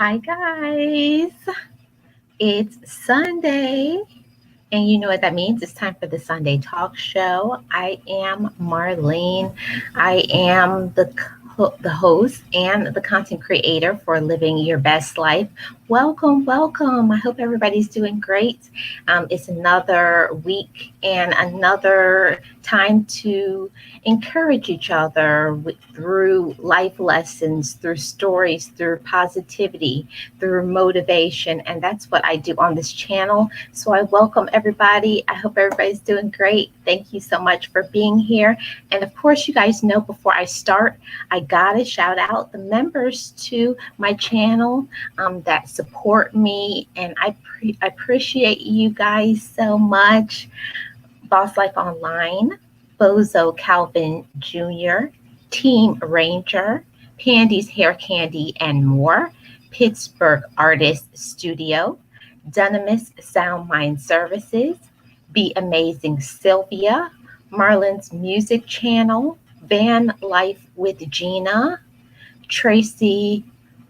Hi, guys. It's Sunday, and you know what that means. It's time for the Sunday Talk Show. I am Marlene. I am the host and the content creator for Living Your Best Life. Welcome, welcome. I hope everybody's doing great. It's another week and another time to encourage each other through life lessons, through stories, through positivity, through motivation. And that's what I do on this channel. So I welcome everybody. I hope everybody's doing great. Thank you so much for being here. And of course, you guys know before I start, I gotta shout out the members to my channel that support me. And I appreciate you guys so much. Boss Life Online, Bozo Calvin Jr., Team Ranger, Pandy's Hair Candy and more, Pittsburgh Artist Studio, Dunamis Sound Mind Services, Be Amazing Sylvia, Marlon's Music Channel, Van Life with Gina, Tracy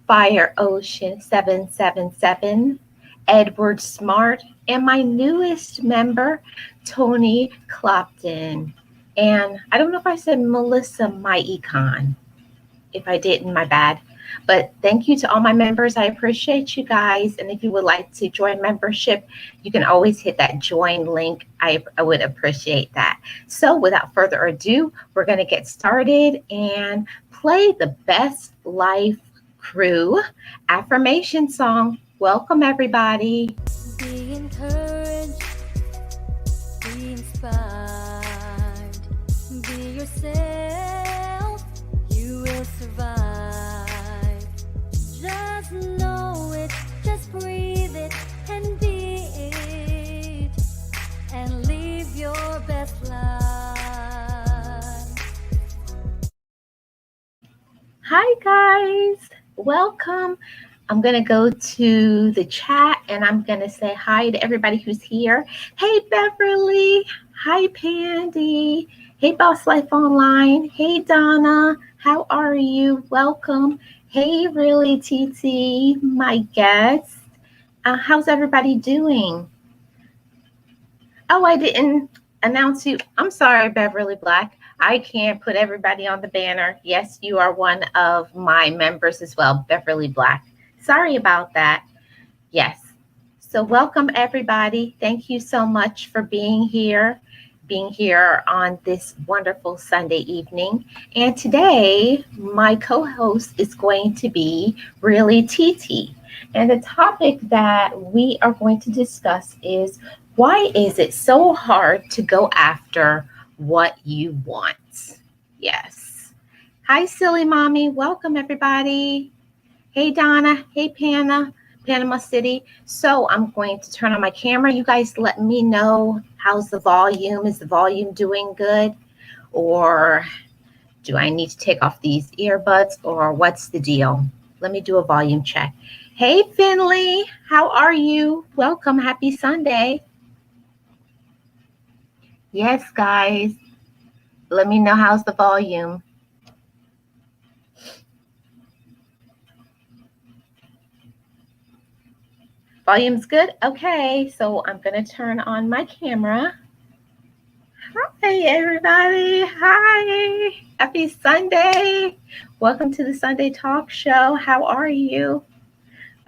Fire Ocean 777, Edward Smart, and my newest member, Tony Clopton. And I don't know if I said Melissa My Econ. If I didn't, my bad. But thank you to all my members. I appreciate you guys. And if you would like to join membership, you can always hit that join link. I would appreciate that. So without further ado, we're going to get started and play the Best Life Crew affirmation song. Welcome, everybody. Be encouraged, be inspired, be yourself, you will survive. Just know it, just breathe it, and be it, and live your best life. Hi, guys. Welcome. I'm going to go to the chat and I'm going to say hi to everybody who's here. Hey, Beverly. Hi, Pandy. Hey, Boss Life Online. Hey, Donna. How are you? Welcome. Hey, Really TT, my guest. How's everybody doing? Oh, I didn't announce you. I'm sorry, Beverly Black. I can't put everybody on the banner. Yes, you are one of my members as well, Beverly Black. Sorry about that. Yes. So welcome, everybody. Thank you so much for being here on this wonderful Sunday evening. And today, my co-host is going to be Really TT. And the topic that we are going to discuss is, why is it so hard to go after what you want? Yes. Hi, Silly Mommy. Welcome, everybody. Hey, Donna. Hey, Panama City. So I'm going to turn on my camera. You guys let me know, how's the volume? Is the volume doing good? Or do I need to take off these earbuds, or what's the deal? Let me do a volume check. Hey, Finley. How are you? Welcome. Happy Sunday. Yes, guys. Let me know, how's the volume. Volume's good? Okay, so I'm going to turn on my camera. Hi, everybody. Hi. Happy Sunday. Welcome to the Sunday Talk Show. How are you?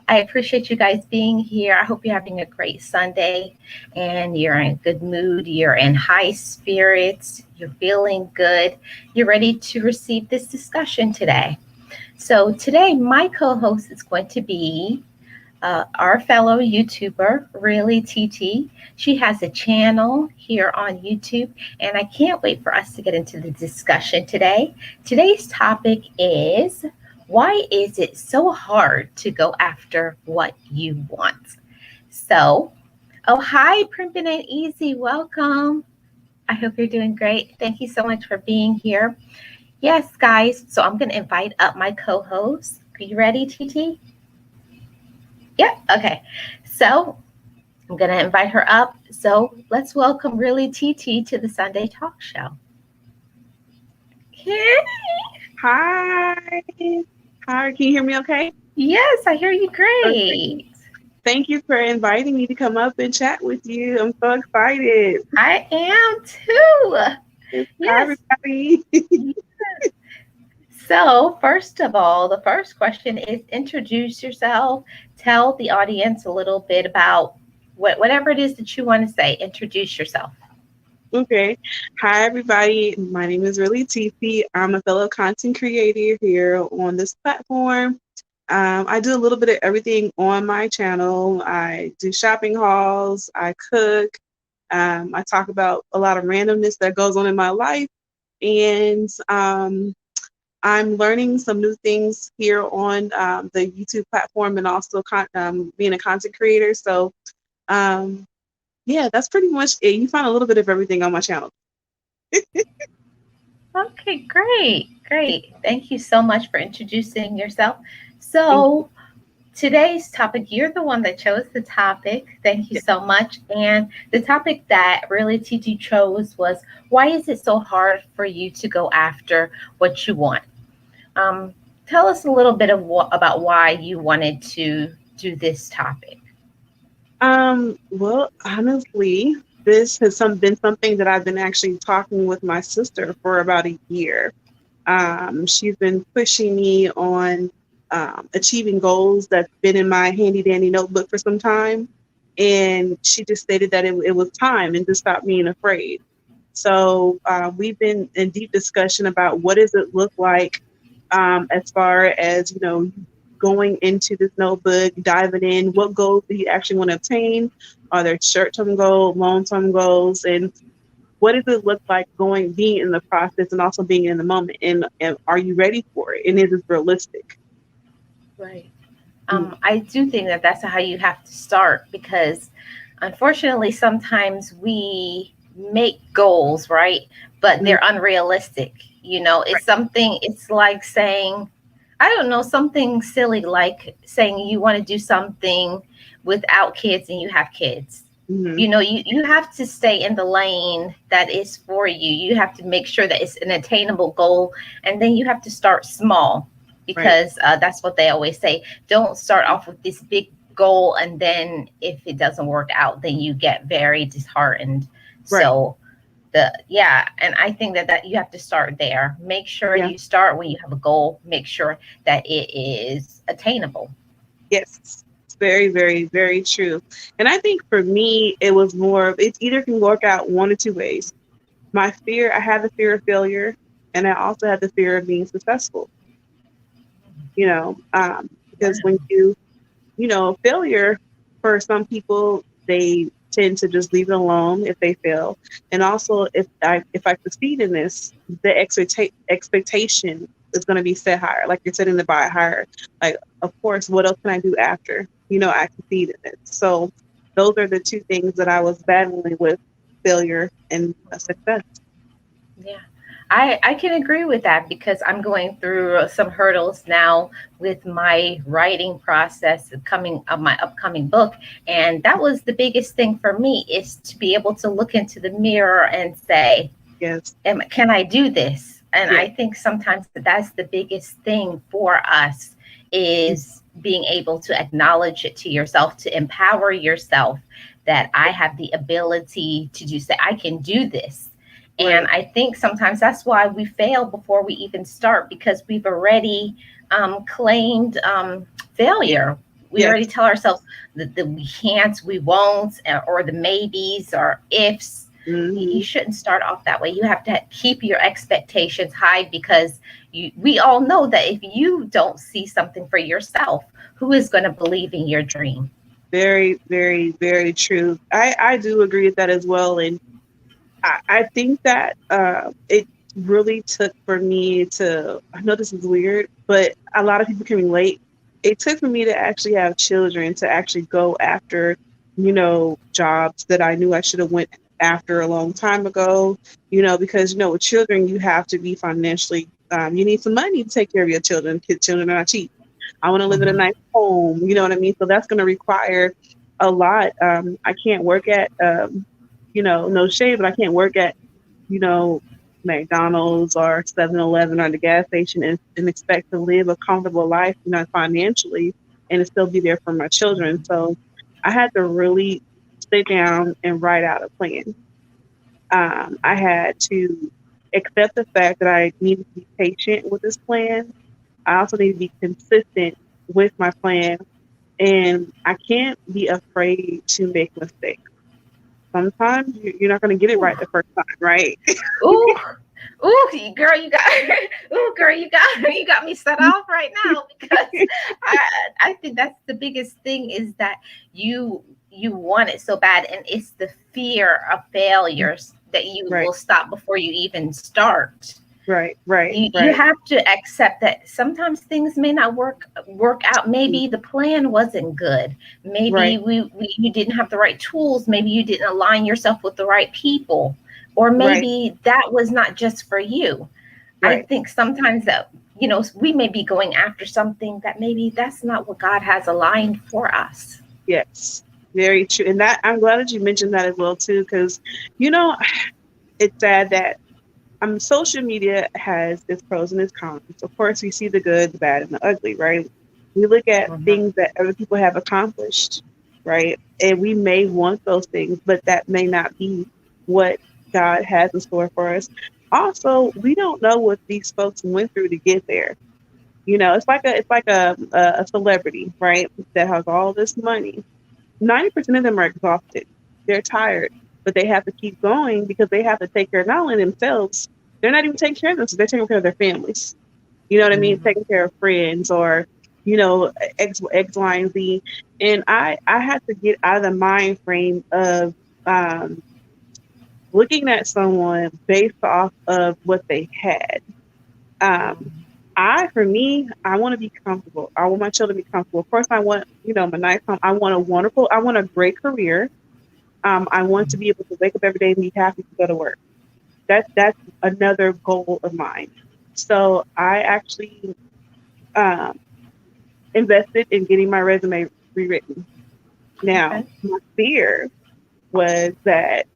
I appreciate you guys being here. I hope you're having a great Sunday and you're in good mood. You're in high spirits. You're feeling good. You're ready to receive this discussion today. So today, my co-host is going to be our fellow YouTuber, Really TT. She has a channel here on YouTube, and I can't wait for us to get into the discussion today. Today's topic is, why is it so hard to go after what you want? So, oh, hi, Primpin and Easy. Welcome. I hope you're doing great. Thank you so much for being here. Yes, guys. So I'm going to invite up my co-host. Are you ready, TT? Yep. Okay. So I'm going to invite her up. So let's welcome Really TT to the Sunday Talk Show. Hi. Hi. Can you hear me okay? Yes, I hear you Okay. great. Thank you for inviting me to come up and chat with you. I'm so excited. I am too. Hi, Yes. everybody. So, first of all, the first question is introduce yourself. Tell the audience a little bit about whatever it is that you want to say. Introduce yourself. Okay. Hi, everybody. My name is Really Tifi. I'm a fellow content creator here on this platform. I do a little bit of everything on my channel. I do shopping hauls. I cook. I talk about a lot of randomness that goes on in my life. And I'm learning some new things here on the YouTube platform and also being a content creator. So, um, yeah, that's pretty much it. You find a little bit of everything on my channel. Okay, great. Great. Thank you so much for introducing yourself. Thank So, today's topic, you're the one that chose the topic. Thank you you. so much. And the topic that really TT chose was why is it so hard for you to go after what you want? Um, Tell us a little bit of about why you wanted to do this topic. Well, honestly, this has been something that I've been actually talking with my sister for about a year. She's been pushing me on achieving goals that's been in my handy dandy notebook for some time. And she just stated that it was time and to stop being afraid. So we've been in deep discussion about what does it look like as far as, going into this notebook, diving in, what goals do you actually want to obtain? Are there short-term goals, long-term goals, and what does it look like being in the process and also being in the moment? And are you ready for it? And is it realistic? Right. Mm. I do think that that's how you have to start because unfortunately, sometimes we make goals, right? But Mm. they're unrealistic. Right. It's something, it's like saying, I don't know, something silly like saying you want to do something without kids and you have kids. Hmm. You have to stay in the lane that is for you. You have to make sure that it's an attainable goal. And then you have to start small Right. because that's what they always say. Don't start off with this big goal. And then if it doesn't work out, then you get very disheartened. Right. So, yeah, and I think that you have to start there. Make sure Yeah. you start when you have a goal. Make sure that it is attainable. Yes. It's very, very, very true. And I think for me, it was more of it either can work out one or two ways. I had the fear of failure, and I also had the fear of being successful, because when Wow. failure for some people, they tend to just leave it alone if they fail. And also, if I succeed in this, the expectation is going to be set higher. Like you're setting the bar higher. Like, of course, what else can I do after? I succeed in it. So those are the two things that I was battling with: failure and success. Yeah, I can agree with that because I'm going through some hurdles now with my writing process coming of my upcoming book. And that was the biggest thing for me is to be able to look into the mirror and say, Yes. can I do this? And Yes. I think sometimes that's the biggest thing for us is being able to acknowledge it to yourself, to empower yourself that I have the ability to do say I can do this. And Right. I think sometimes that's why we fail before we even start because we've already claimed failure. We Yes. already tell ourselves that we can't, we won't, or the maybes or ifs. You Hmm. shouldn't start off that way. You have to keep your expectations high because we all know that if you don't see something for yourself, who is going to believe in your dream? Very, very, very true. I do agree with that as well. And I think that it really took for me I know this is weird, but a lot of people can relate. It took for me to actually have children to actually go after, jobs that I knew I should have went after a long time ago, because, with children, you have to be financially, you need some money to take care of your children. Children are not cheap. I want to live in a Mhm. nice home, you know what I mean? So that's going to require a lot. I can't work at, no shade, but I can't work at, you know, McDonald's or 7-Eleven or the gas station and expect to live a comfortable life, financially, and still be there for my children. So I had to really sit down and write out a plan. I had to accept the fact that I needed to be patient with this plan. I also need to be consistent with my plan, and I can't be afraid to make mistakes. Sometimes you're not going to get it right the first time, right? Ooh, girl, you got, girl, you got me set off right now because I think that's the biggest thing is that you want it so bad, and it's the fear of failures that you Right. will stop before you even start. Right. You have to accept that sometimes things may not work out. Maybe the plan wasn't good. Maybe Right. you didn't have the right tools. Maybe you didn't align yourself with the right people, or maybe that was not just for you. I Right. think sometimes that we may be going after something that maybe that's not what God has aligned for us. Yes, very true. And that I'm glad that you mentioned that as well too, because it's sad that social media has its pros and its cons. Of course, we see the good, the bad, and the ugly, right? We look at Mhm. things that other people have accomplished, right? And we may want those things, but that may not be what God has in store for us. Also, we don't know what these folks went through to get there. It's like a celebrity, right? That has all this money. 90% of them are exhausted. They're tired, but they have to keep going because they have to take care of not only themselves, they're not even taking care of themselves, they're taking care of their families. You know what I mean? Mhm. Taking care of friends or, X, Y, and Z. And I had to get out of the mind frame of looking at someone based off of what they had. For me, I want to be comfortable. I want my children to be comfortable. Of course, I want, my nice home. I want a great career. I want to be able to wake up every day and be happy to go to work. That's another goal of mine. So I actually invested in getting my resume rewritten. Now, Okay. my fear was that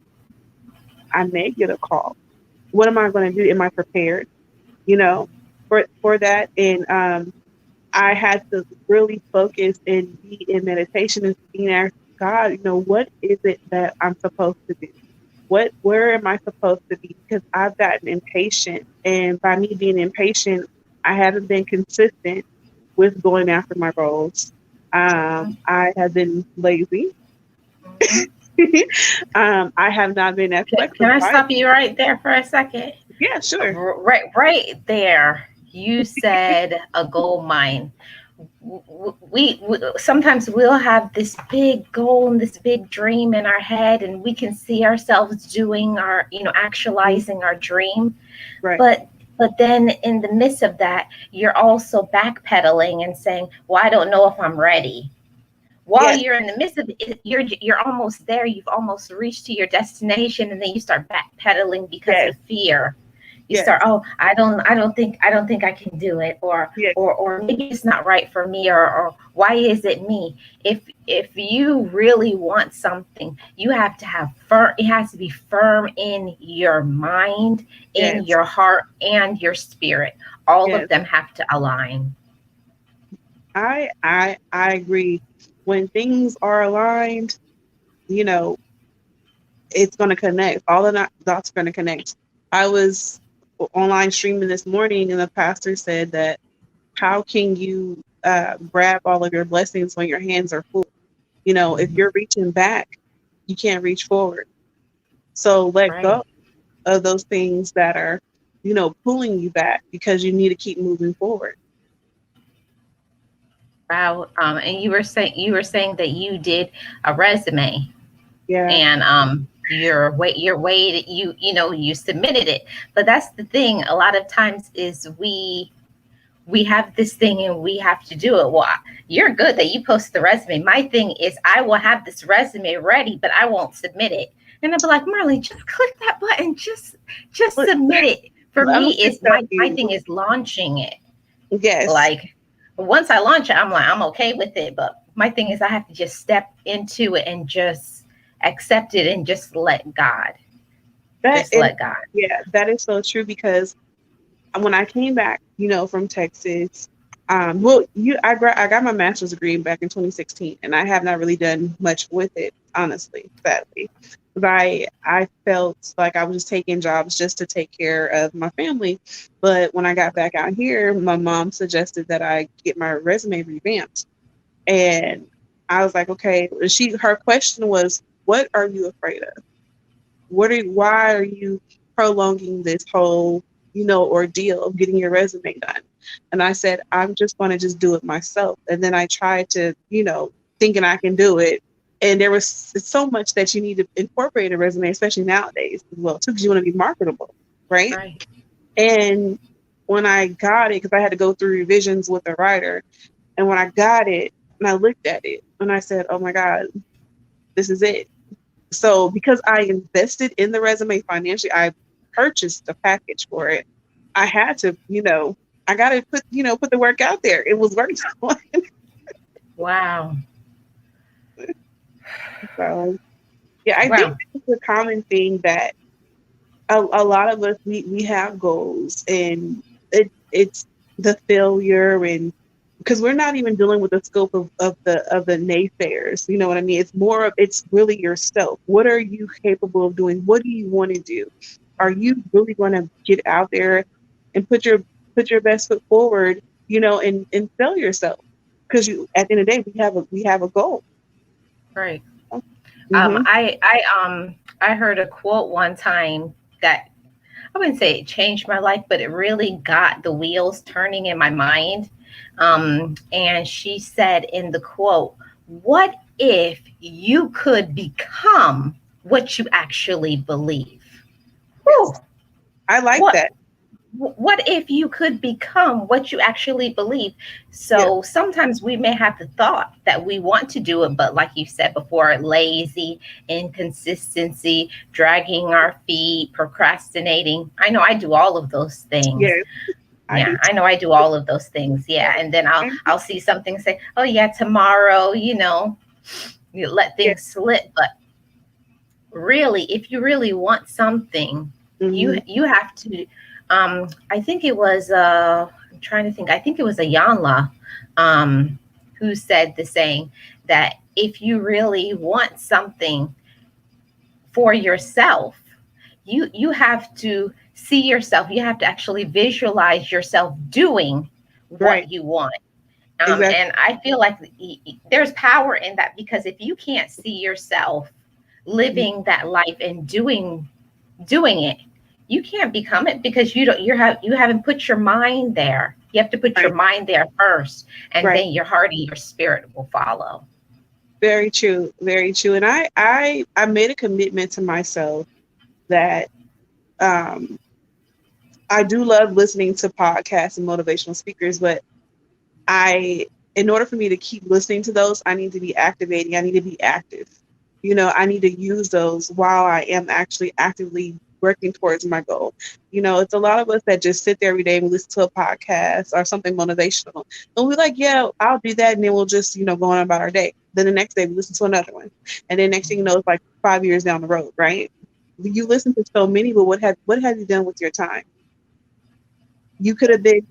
I may get a call. What am I going to do? Am I prepared? For that. And I had to really focus and be in meditation and being asked God, what is it that I'm supposed to do? Where am I supposed to be? Because I've gotten impatient, and by me being impatient, I haven't been consistent with going after my goals. I have been lazy. I have not been as Can flexible. I stop you right there for a second? Yeah, sure. Right there. You said a gold mine. We sometimes we'll have this big goal and this big dream in our head, and we can see ourselves doing our, actualizing our dream. Right. But then in the midst of that, you're also backpedaling and saying, "Well, I don't know if I'm ready." While Yes. you're in the midst of it, you're almost there. You've almost reached to your destination, and then you start backpedaling because Yes. of fear. You Yes. start, oh, I don't think I can do it, or Yes. or maybe it's not right for me, or why is it me? If you really want something, you have to have firm. It has to be firm in your mind, in Yes. your heart, and your spirit. All Yes. of them have to align. I agree. When things are aligned, it's going to connect. All the dots are going to connect. I was online streaming this morning, and the pastor said that how can you grab all of your blessings when your hands are full? If you're reaching back, you can't reach forward. So let Right. go of those things that are, pulling you back because you need to keep moving forward. Wow. And you were saying that you did a resume, Yeah. and you submitted it. But that's the thing. A lot of times is we have this thing and we have to do it. Well, you're good that you post the resume. My thing is I will have this resume ready, but I won't submit it. And I'll be like, Marley, just click that button, just Look, submit it. For I'm me, gonna is tell my you. thing is launching it. Yes. Like once I launch it, I'm okay with it. But my thing is I have to just step into it and just accept it and just let God. That Just is, let God. yeah, that is so true because when I came back, from Texas, I got my master's degree back in 2016, and I have not really done much with it, honestly, sadly. But I felt like I was just taking jobs just to take care of my family. But when I got back out here, my mom suggested that I get my resume revamped, and I was like, okay. Her question was, "What are you afraid of? Why are you prolonging this whole, ordeal of getting your resume done?" And I said, I'm just going to just do it myself. And then I tried to, thinking I can do it. And there was so much that you need to incorporate a resume, especially nowadays as well, too, because you want to be marketable, right? Right. And when I got it, because I had to go through revisions with a writer, and when I got it and I looked at it and I said, oh my God, this is it. So because I invested in the resume financially, I purchased a package for it. I had to, I got to put the work out there. It was work time. Wow. So, yeah, I think Wow. it's a common thing that a lot of us, we have goals, and it's the failure, and because we're not even dealing with the scope of the naysayers. You know what I mean? It's really yourself. What are you capable of doing? What do you want to do? Are you really going to get out there and put your best foot forward, and sell yourself? Because at the end of the day, we have a goal. Right. Mm-hmm. I heard a quote one time that I wouldn't say it changed my life, but it really got the wheels turning in my mind. And she said in the quote, "What if you could become what you actually believe?" Whew. I like What that. what if you could become what you actually believe? So sometimes we may have the thought that we want to do it, but like you said before, lazy, inconsistency, dragging our feet, procrastinating. I know I do all of those things. Yes, Yeah, I know I do all of those things. Yeah, and then I'll see something, say, "Oh yeah, tomorrow." You let yeah. things slip, but really, if you really want something, Mm-hmm. you have to. I think it was. I'm trying to think. I think it was a Yanla, who said the saying that if you really want something for yourself, you have to see yourself. You have to actually visualize yourself doing Right. what you want. Exactly. And I feel like there's power in that, because if you can't see yourself living that life and doing it, you can't become it, because you haven't put your mind there. You have to put your Right. mind there first, and Right. then your heart and your spirit will follow. Very true. Very true. And I made a commitment to myself that um, I do love listening to podcasts and motivational speakers, but in order for me to keep listening to those, I need to be activating. I need to be active. I need to use those while I am actually actively working towards my goal. It's a lot of us that just sit there every day and listen to a podcast or something motivational. And we're like, yeah, I'll do that. And then we'll just, go on about our day. Then the next day we listen to another one. And then next thing you know, it's like 5 years down the road, right? You listen to so many, but what have you done with your time? You could have been,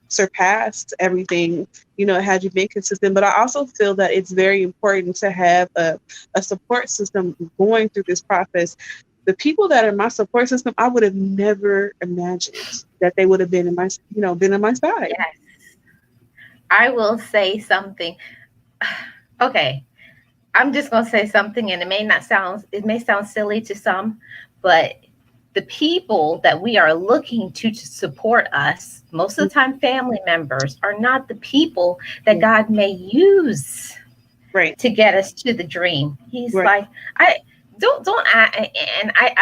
surpassed everything, had you been consistent. But I also feel that it's very important to have a support system going through this process. The people that are my support system, I would have never imagined that they would have been been on my side. Yes. I will say something. Okay. I'm just going to say something, and it may sound silly to some, but the people that we are looking to support us, most of the time family members, are not the people that God may use Right. to get us to the dream. He's Right. like, I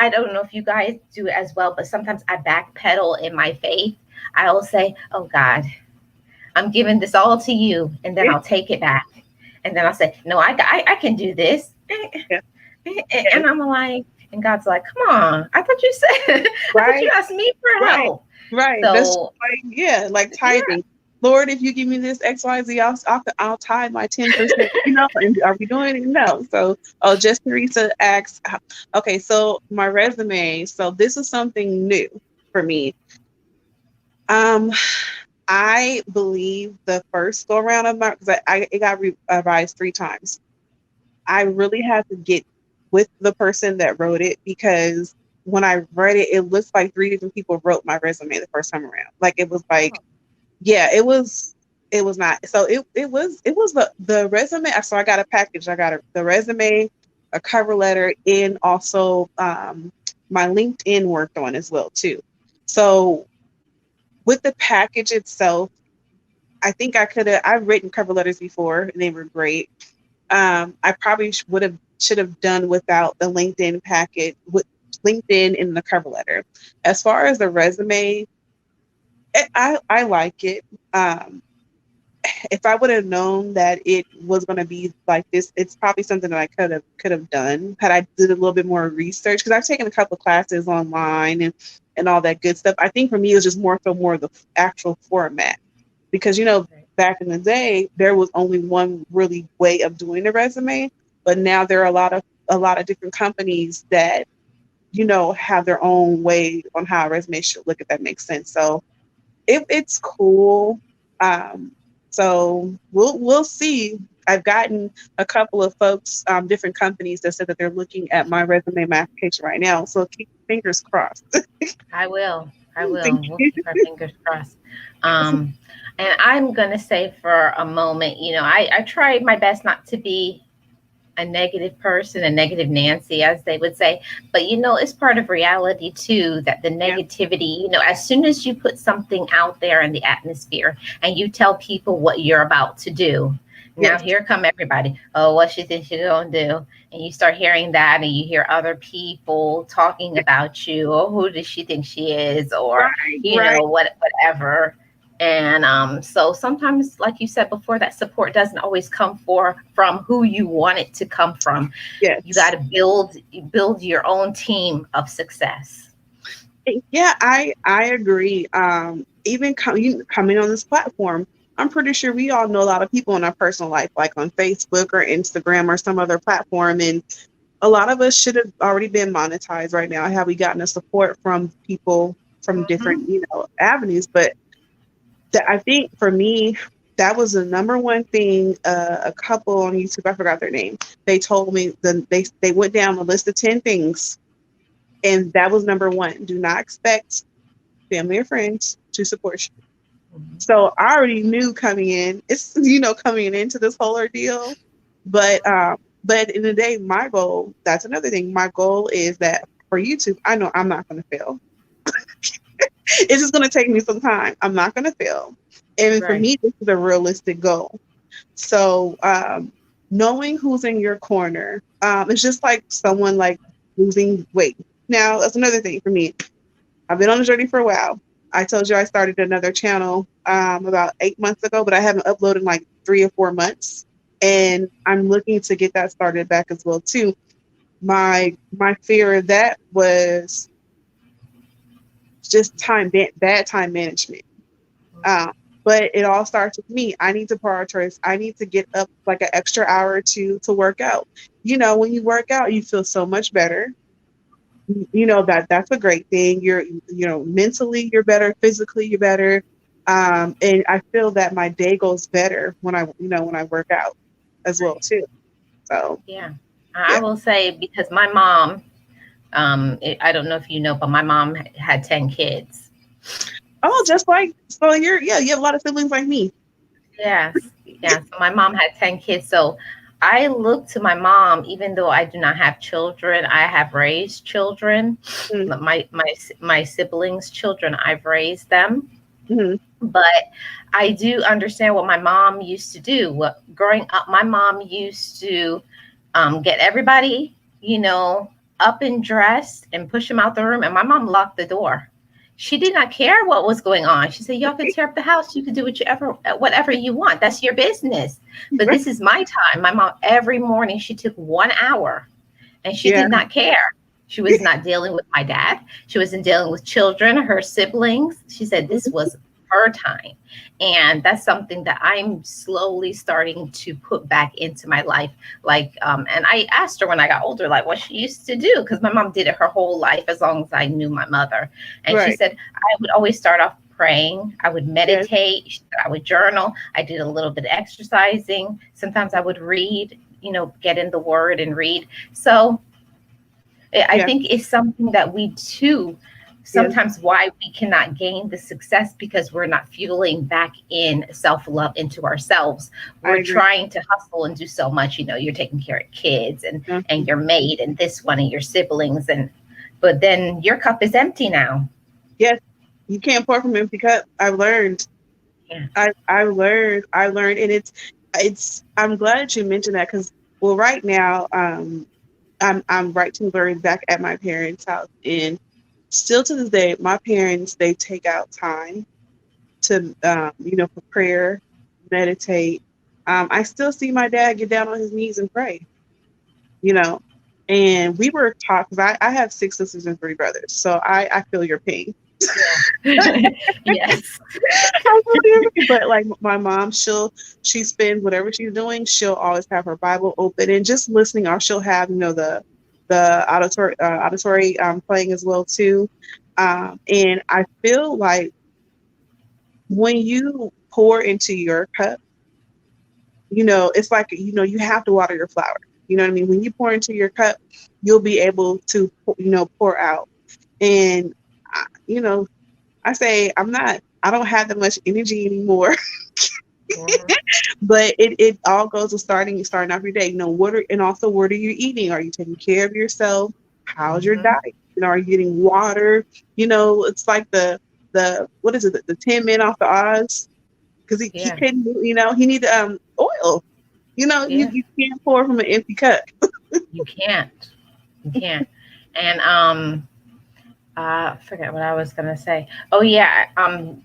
don't know if you guys do it as well, but sometimes I backpedal in my faith. I will say, "Oh God, I'm giving this all to you," and then Yeah. I'll take it back. And then I'll say, "No, I can do this." Yeah. And I'm like, and God's like, "Come on. I thought you Right. asked me for Right. help." Right. That's So like, yeah, like yeah, tithing. Lord, if you give me this XYZ, I'll tie my 10%, and are we doing it? No. So, just Teresa asks, okay, so my resume. So this is something new for me. I believe the first go around of my, because it got revised 3 times. I really had to get with the person that wrote it, because when I read it, it looks like 3 different people wrote my resume the first time around. Like, it was like, yeah, it was not. So it was the resume. So I got a package. I got the resume, a cover letter, and also my LinkedIn worked on as well too. So with the package itself, I think I've written cover letters before and they were great. I probably should have done without the LinkedIn packet, with LinkedIn in the cover letter. As far as the resume, I like it. If I would have known that it was going to be like this, it's probably something that I could have done had I did a little bit more research, because I've taken a couple of classes online and all that good stuff. I think for me it was just more of the actual format, because back in the day there was only one really way of doing a resume, but now there are a lot of different companies that have their own way on how a resume should look, if that makes sense. So it's cool. So we'll see. I've gotten a couple of folks, different companies that said that they're looking at my resume, my application right now. So keep fingers crossed. I will. We'll keep our fingers crossed. And I'm going to say for a moment, I try my best not to be a negative person, a negative Nancy, as they would say. But, it's part of reality, too, that the negativity, as soon as you put something out there in the atmosphere and you tell people what you're about to do, now here come everybody. Oh, what she thinks she's going to do. And you start hearing that, and you hear other people talking about you. Oh, who does she think she is? Or, whatever. And so sometimes, like you said before, that support doesn't always come from who you want it to come from. Yes. You got to build your own team of success. Yeah, I agree. Even coming on this platform, I'm pretty sure we all know a lot of people in our personal life, like on Facebook or Instagram or some other platform. And a lot of us should have already been monetized right now. Have we gotten the support from people from different, avenues? But I think for me, that was the number one thing. A couple on YouTube, I forgot their name. They told me they went down the list of 10 things, and that was number 1. Do not expect family or friends to support you. Mm-hmm. So I already knew coming in, it's coming into this whole ordeal. But at the end of the day, my goal, that's another thing. My goal is that for YouTube, I know I'm not going to fail. It's just going to take me some time. I'm not going to fail. And for me, this is a realistic goal. So knowing who's in your corner, it's just like someone like losing weight. Now, that's another thing for me. I've been on the journey for a while. I told you I started another channel about 8 months ago, but I haven't uploaded in like 3 or 4 months. And I'm looking to get that started back as well, too. My fear of that was just bad time management. But it all starts with me. I need to prioritize. I need to get up like an extra hour or 2 to work out. When you work out, you feel so much better. That's a great thing. You're, mentally you're better, physically you're better. And I feel that my day goes better when I work out as well too. So yeah. I will say, because my mom, I don't know if you know, but my mom had 10 kids. Oh, just like, so you have a lot of siblings like me. Yes. Yeah. So my mom had 10 kids. So I look to my mom, even though I do not have children, I have raised children. Mm-hmm. My siblings' children, I've raised them. Mm-hmm. But I do understand what my mom used to do. Growing up, my mom used to get everybody, up and dressed and push them out the room. And my mom locked the door. She did not care what was going on. She said, y'all could tear up the house. You could do whatever you want. That's your business. But this is my time. My mom, every morning, she took 1 hour and she did not care. She was not dealing with my dad. She wasn't dealing with children, her siblings. She said this was her time. And that's something that I'm slowly starting to put back into my life. Like, and I asked her when I got older, like what she used to do, because my mom did it her whole life as long as I knew my mother. And she Right. said, I would always start off praying. I would Yes. meditate. She said I would journal. I did a little bit of exercising. Sometimes I would read, get in the word and read. So I Yeah. think it's something that we too, Yes. sometimes why we cannot gain the success, because we're not fueling back in self-love into ourselves. I We're agree. trying to hustle and do so much. You're taking care of kids and Mhm. your maid and this one and your siblings, but then your cup is empty now. Yes. You can't pour from an empty cup. I've learned. Yeah. I learned, and it's, I'm glad you mentioned that, because, well, right now, I'm right to learn back at my parents' house, and still to this day, my parents, they take out time to, for prayer, meditate. I still see my dad get down on his knees and pray, you know, and we were taught, because I have 6 sisters and 3 brothers, so I feel your pain. Yeah. Yes. But like my mom, she spends whatever she's doing, she'll always have her Bible open and just listening, or she'll have, the auditory playing as well too. And I feel like when you pour into your cup, it's like, you have to water your flower. You know what I mean? When you pour into your cup, you'll be able to, pour out. And, I say I don't have that much energy anymore, Mhm. but it all goes to starting off your day. And also, what are you eating? Are you taking care of yourself? How's your Mhm. diet? Are you getting water? It's like the what is it? The 10 men off the Oz, because he Yeah. couldn't, he needed oil. Yeah. You can't pour from an empty cup. You can't. You can't. And I forget what I was gonna say. Oh yeah.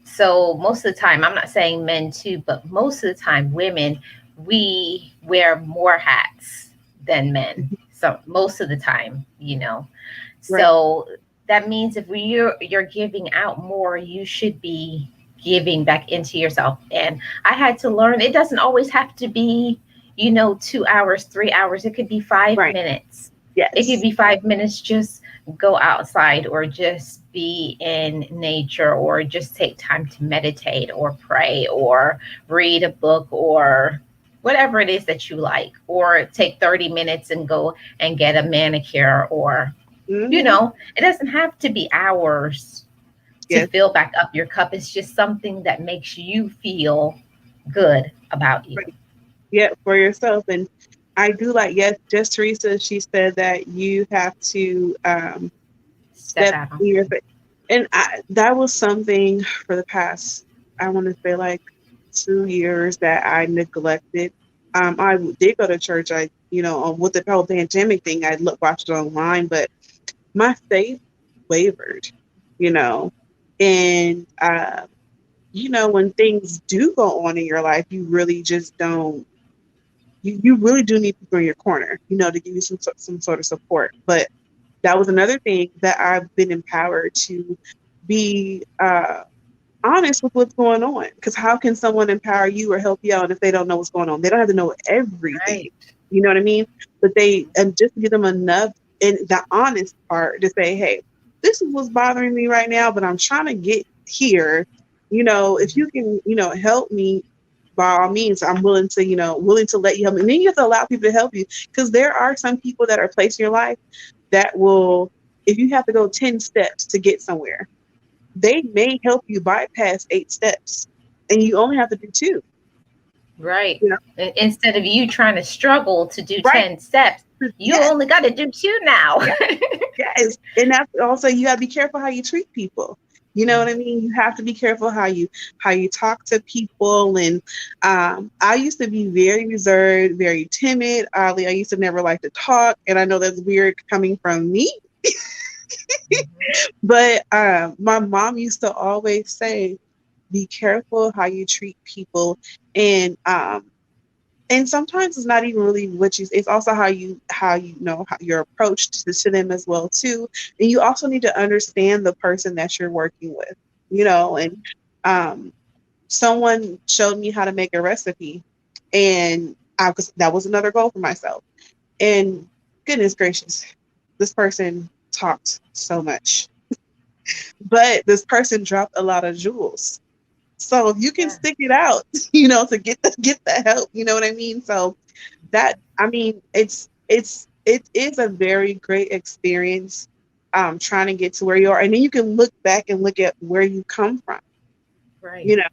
So most of the time, I'm not saying men too, but most of the time, women, we wear more hats than men. So most of the time. Right. So that means if you're giving out more, you should be giving back into yourself. And I had to learn it doesn't always have to be, 2 hours, 3 hours. It could be five Right. minutes. It could Yes. be 5 minutes, just go outside or just be in nature or just take time to meditate or pray or read a book or whatever it is that you like, or take 30 minutes and go and get a manicure, or Hmm. it doesn't have to be hours to Yes. fill back up your cup. It's just something that makes you feel good about you. Right. Yeah, for yourself. And I do like, yes, just Teresa, she said that you have to Step step out on in your faith. faith. And that was something for the past, I want to say, like 2 years that I neglected. I did go to church. With the whole pandemic thing, watched it online, but my faith wavered, you know, and when things do go on in your life, you really just don't. You really do need people in your corner, to give you some sort of support. But that was another thing that I've been empowered to be honest with what's going on. Because how can someone empower you or help you out if they don't know what's going on? They don't have to know everything. Right. You know what I mean? But and just give them enough, and the honest part to say, hey, this is what's bothering me right now, but I'm trying to get here. If you can, help me, by all means, I'm willing to let you help me. And then you have to allow people to help you, because there are some people that are placed in your life that will, if you have to go 10 steps to get somewhere, they may help you bypass 8 steps, and you only have to do 2. Right. You know, Instead of you trying to struggle to do right? 10 steps, you Yes, only got to do 2 now. yes, yes. And that's also, you gotta be careful how you treat people. You know what I mean? You have to be careful how you talk to people. And I used to be very reserved, very timid. I used to never like to talk, and I know that's weird coming from me. But my mom used to always say, be careful how you treat people. And sometimes it's not even really it's also how your approach to them as well too. And you also need to understand the person that you're working with, and someone showed me how to make a recipe, and that was another goal for myself. And goodness gracious, this person talked so much, but this person dropped a lot of jewels. So if you can Yeah. stick it out, to get the help, you know what I mean? So that, I mean, it is a very great experience, trying to get to where you are, and then you can look back and look at where you come from. Right. You know,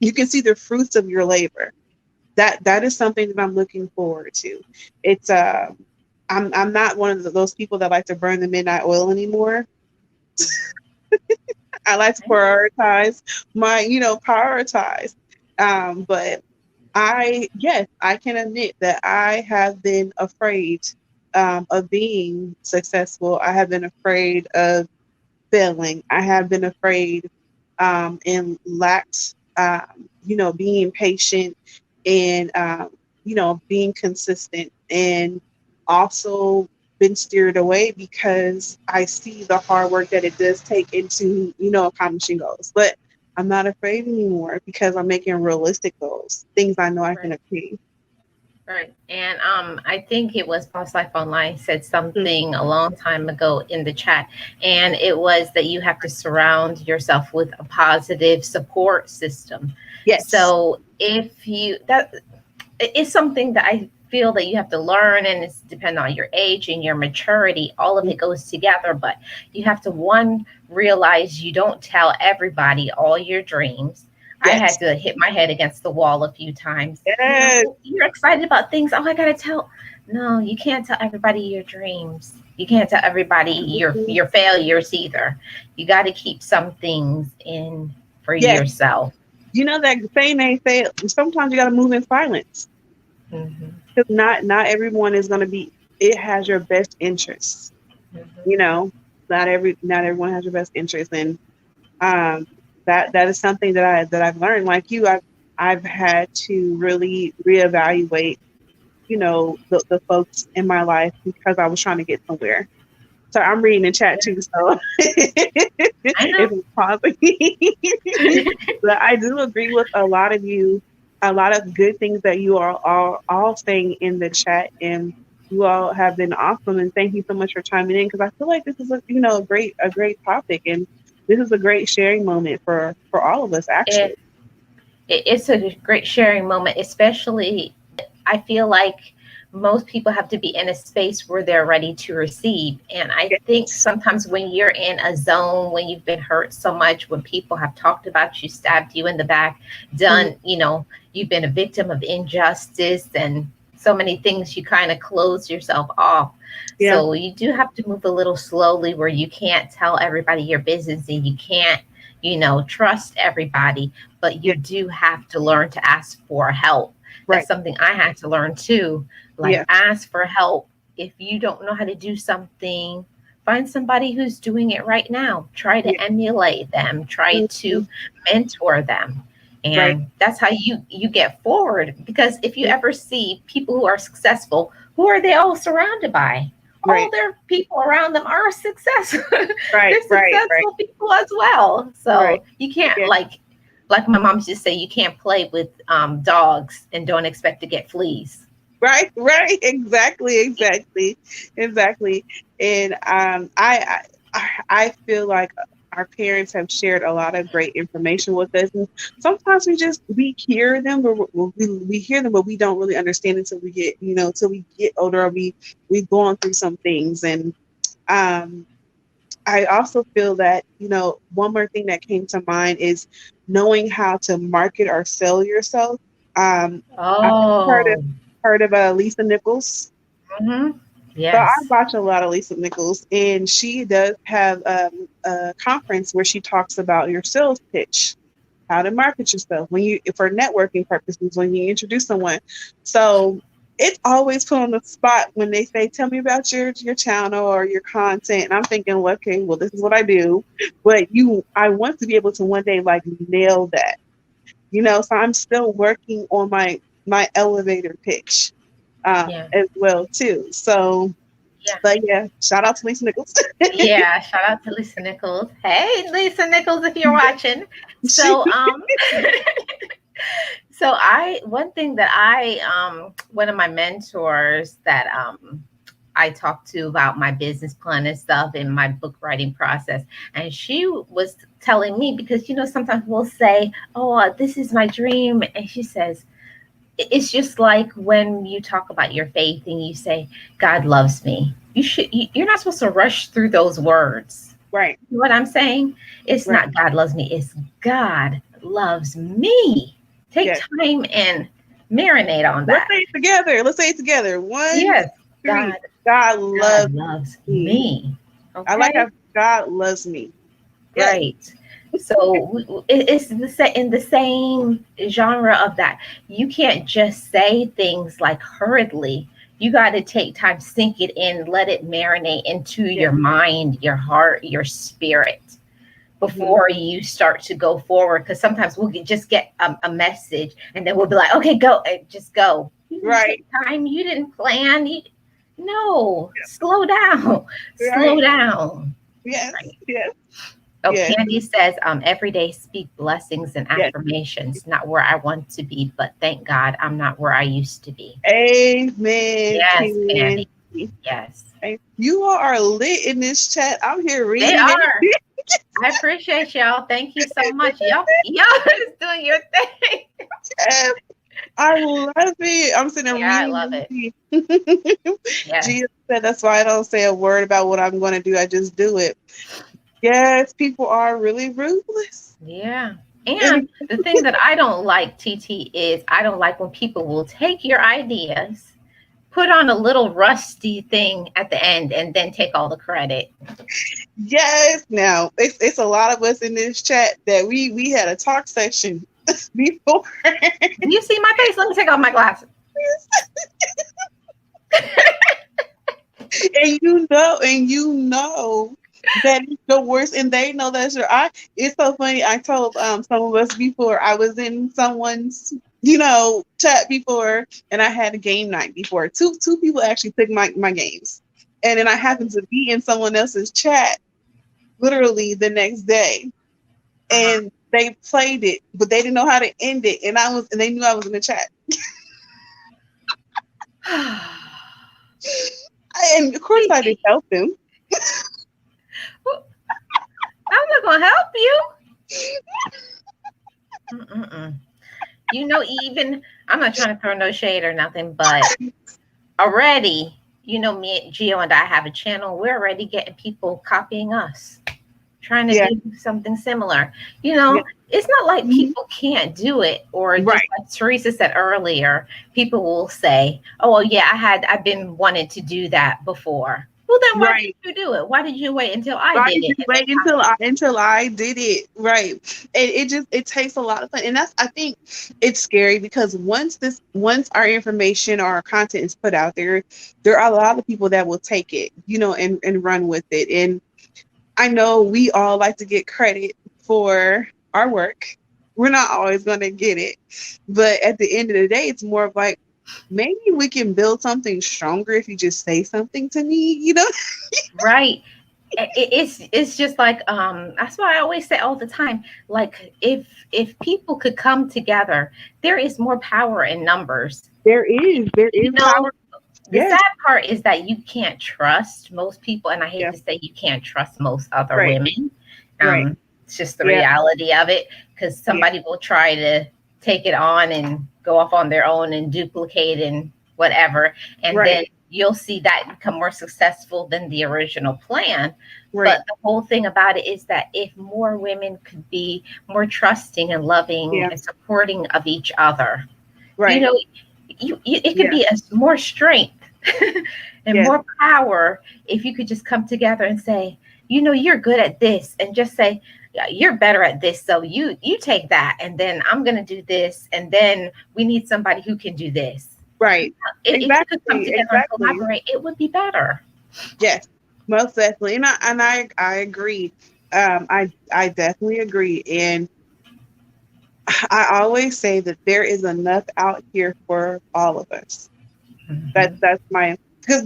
you can see the fruits of your labor. That is something that I'm looking forward to. It's I'm not one of those people that like to burn the midnight oil anymore. I like to Amen. prioritize prioritize. But yes, I can admit that I have been afraid, of being successful. I have been afraid of failing. I have been afraid, and lacked, being patient, and, being consistent, and also been steered away because I see the hard work that it does take into, accomplishing goals. But I'm not afraid anymore because I'm making realistic goals, things I know I can Right. achieve. Right. And I think it was Boss Life Online said Mm. something a long time ago in the chat, and it was that you have to surround yourself with a positive support system. Yes. So if you that it's something that I feel that you have to learn, and it's depending on your age and your maturity. All of Mm. it goes together, but you have to one realize you don't tell everybody all your dreams. I Yes. had to hit my head against the wall a few times. Yes. You're excited about things. Oh, I gotta tell. No, you can't tell everybody your dreams. You can't tell everybody Mhm. your failures either. You got to keep some things in for Yes. yourself. You know that saying they say sometimes you got to move in silence. Hmm. 'Cause not everyone is going to be. It has your best interests. You Hmm. know, not everyone has your best interests, and, um, that is something that I've learned. Like you, I've had to really reevaluate, the folks in my life because I was trying to get somewhere. So I'm reading the chat too. So I if know. it's pausing, but I do agree with a lot of you, a lot of good things that you are all saying in the chat, and you all have been awesome. And thank you so much for chiming in because I feel like this is a great topic, and this is a great sharing moment for all of us actually. It, it's a great sharing moment, especially I feel like most people have to be in a space where they're ready to receive. And I think Yes. sometimes when you're in a zone, when you've been hurt so much, when people have talked about you, stabbed you in the back, Mhm. done, you've been a victim of injustice and so many things, you kind of close yourself off. Yeah. So you do have to move a little slowly where you can't tell everybody your business and you can't, trust everybody, but Yeah. you do have to learn to ask for help. That's Right. something I had to learn too. Like, Yeah. ask for help. If you don't know how to do something, find somebody who's doing it right now. Try Yeah. to emulate them, try to Mhm. mentor them. Right. And that's how you get forward, because if you Mhm. ever see people who are successful, who are they all surrounded by? All Right. their people around them are successful. Right. They're Right. Right. successful people as well. Right. So you can't, Yeah. like my mom used to say, you can't play with dogs and don't expect to get fleas. Right, right, exactly, exactly, exactly. And, I feel like our parents have shared a lot of great information with us, and sometimes we hear them, but we hear them, but we don't really understand until we get till we get older, or we've gone through some things. And, um, I also feel that one more thing that came to mind is knowing how to market or sell yourself. I've heard of Oh, Lisa Nichols. hmm, So I yes. watch a lot of Lisa Nichols, and she does have, a conference where she talks about your sales pitch, how to market yourself for networking purposes when you introduce someone. So it's always put on the spot when they say, "Tell me about your channel or your content," and I'm thinking, well, okay, well, this is what I do, but I want to be able to one day like nail that. So I'm still working on my elevator pitch, Yeah. as well too. So Yeah. But yeah, shout out to Lisa Nichols. Yeah, shout out to Lisa Nichols. Hey, Lisa Nichols, if you're watching. So, so one thing that one of my mentors that I talked to about my business plan and stuff in my book writing process, and she was telling me, because sometimes we'll say, "Oh, this is my dream," and she says, it's just like when you talk about your faith and you say, God loves me. You're not supposed to rush through those words. Right. You know what I'm saying? It's Right. not God loves me. It's God loves me. Take Yes. time and marinate on that. Let's say it together. One, Yes. three. God loves me. Okay. I like how God loves me. Yes. Right. So it's in the same genre of that. You can't just say things like hurriedly. You got to take time, sink it in, let it marinate into your mind, your heart, your spirit before you start to go forward. Because sometimes we'll just get a message and then we'll be like, okay, go, just go. You didn't take time. You didn't plan. Slow down. Slow down. Yes. Right. Yes. Oh, Candy says, every day speak blessings and affirmations, not where I want to be, but thank God I'm not where I used to be. Amen. Yes, Candy. Yes. You all are lit in this chat. I'm here reading. They are. I appreciate y'all. Thank you so much. Y'all is doing your thing. I love it. I'm sitting there reading. I love it. Yes. Jesus said that's why I don't say a word about what I'm going to do. I just do it. Yes, people are really ruthless. Yeah. And the thing that I don't like, TT, is I don't like when people will take your ideas, put on a little rusty thing at the end, and then take all the credit. Yes. Now, it's a lot of us in this chat that we had a talk section before. Do you see my face? Let me take off my glasses. And you know that is the worst, and they know that's your it's so funny. I told some of us before, I was in someone's chat before, and I had a game night before. Two people actually took my games, and then I happened to be in someone else's chat literally the next day, and they played it, but they didn't know how to end it, and they knew I was in the chat. And of course I didn't help them. I'm not gonna help you. Even I'm not trying to throw no shade or nothing, but already, me, Gio, and I have a channel. We're already getting people copying us, trying to do something similar. It's not like people can't do it, or just like Teresa said earlier, people will say, "Oh, well, yeah, I've been wanting to do that before." Well, then why did you do it? Why did you wait until I did it? Wait until I did it. Right. And it takes a lot of fun. And I think it's scary because once our information or our content is put out there are a lot of people that will take it, and run with it. And I know we all like to get credit for our work. We're not always going to get it. But at the end of the day, it's more of like, maybe we can build something stronger if you just say something to me, Right. It's just like that's why I always say all the time, like if people could come together, there is more power in numbers. There is power. The sad part is that you can't trust most people, and I hate to say you can't trust most other women. It's just the reality of it, because somebody will try to take it on and go off on their own and duplicate and whatever, and then you'll see that become more successful than the original plan. But the whole thing about it is that if more women could be more trusting and loving and supporting of each other, it could be more strength and more power if you could just come together and say, you're good at this, and just say, you're better at this, so you take that, and then I'm going to do this, and then we need somebody who can do this. Right. If you could come together and collaborate, it would be better. Yes, most definitely. And I agree. I definitely agree. And I always say that there is enough out here for all of us. That's my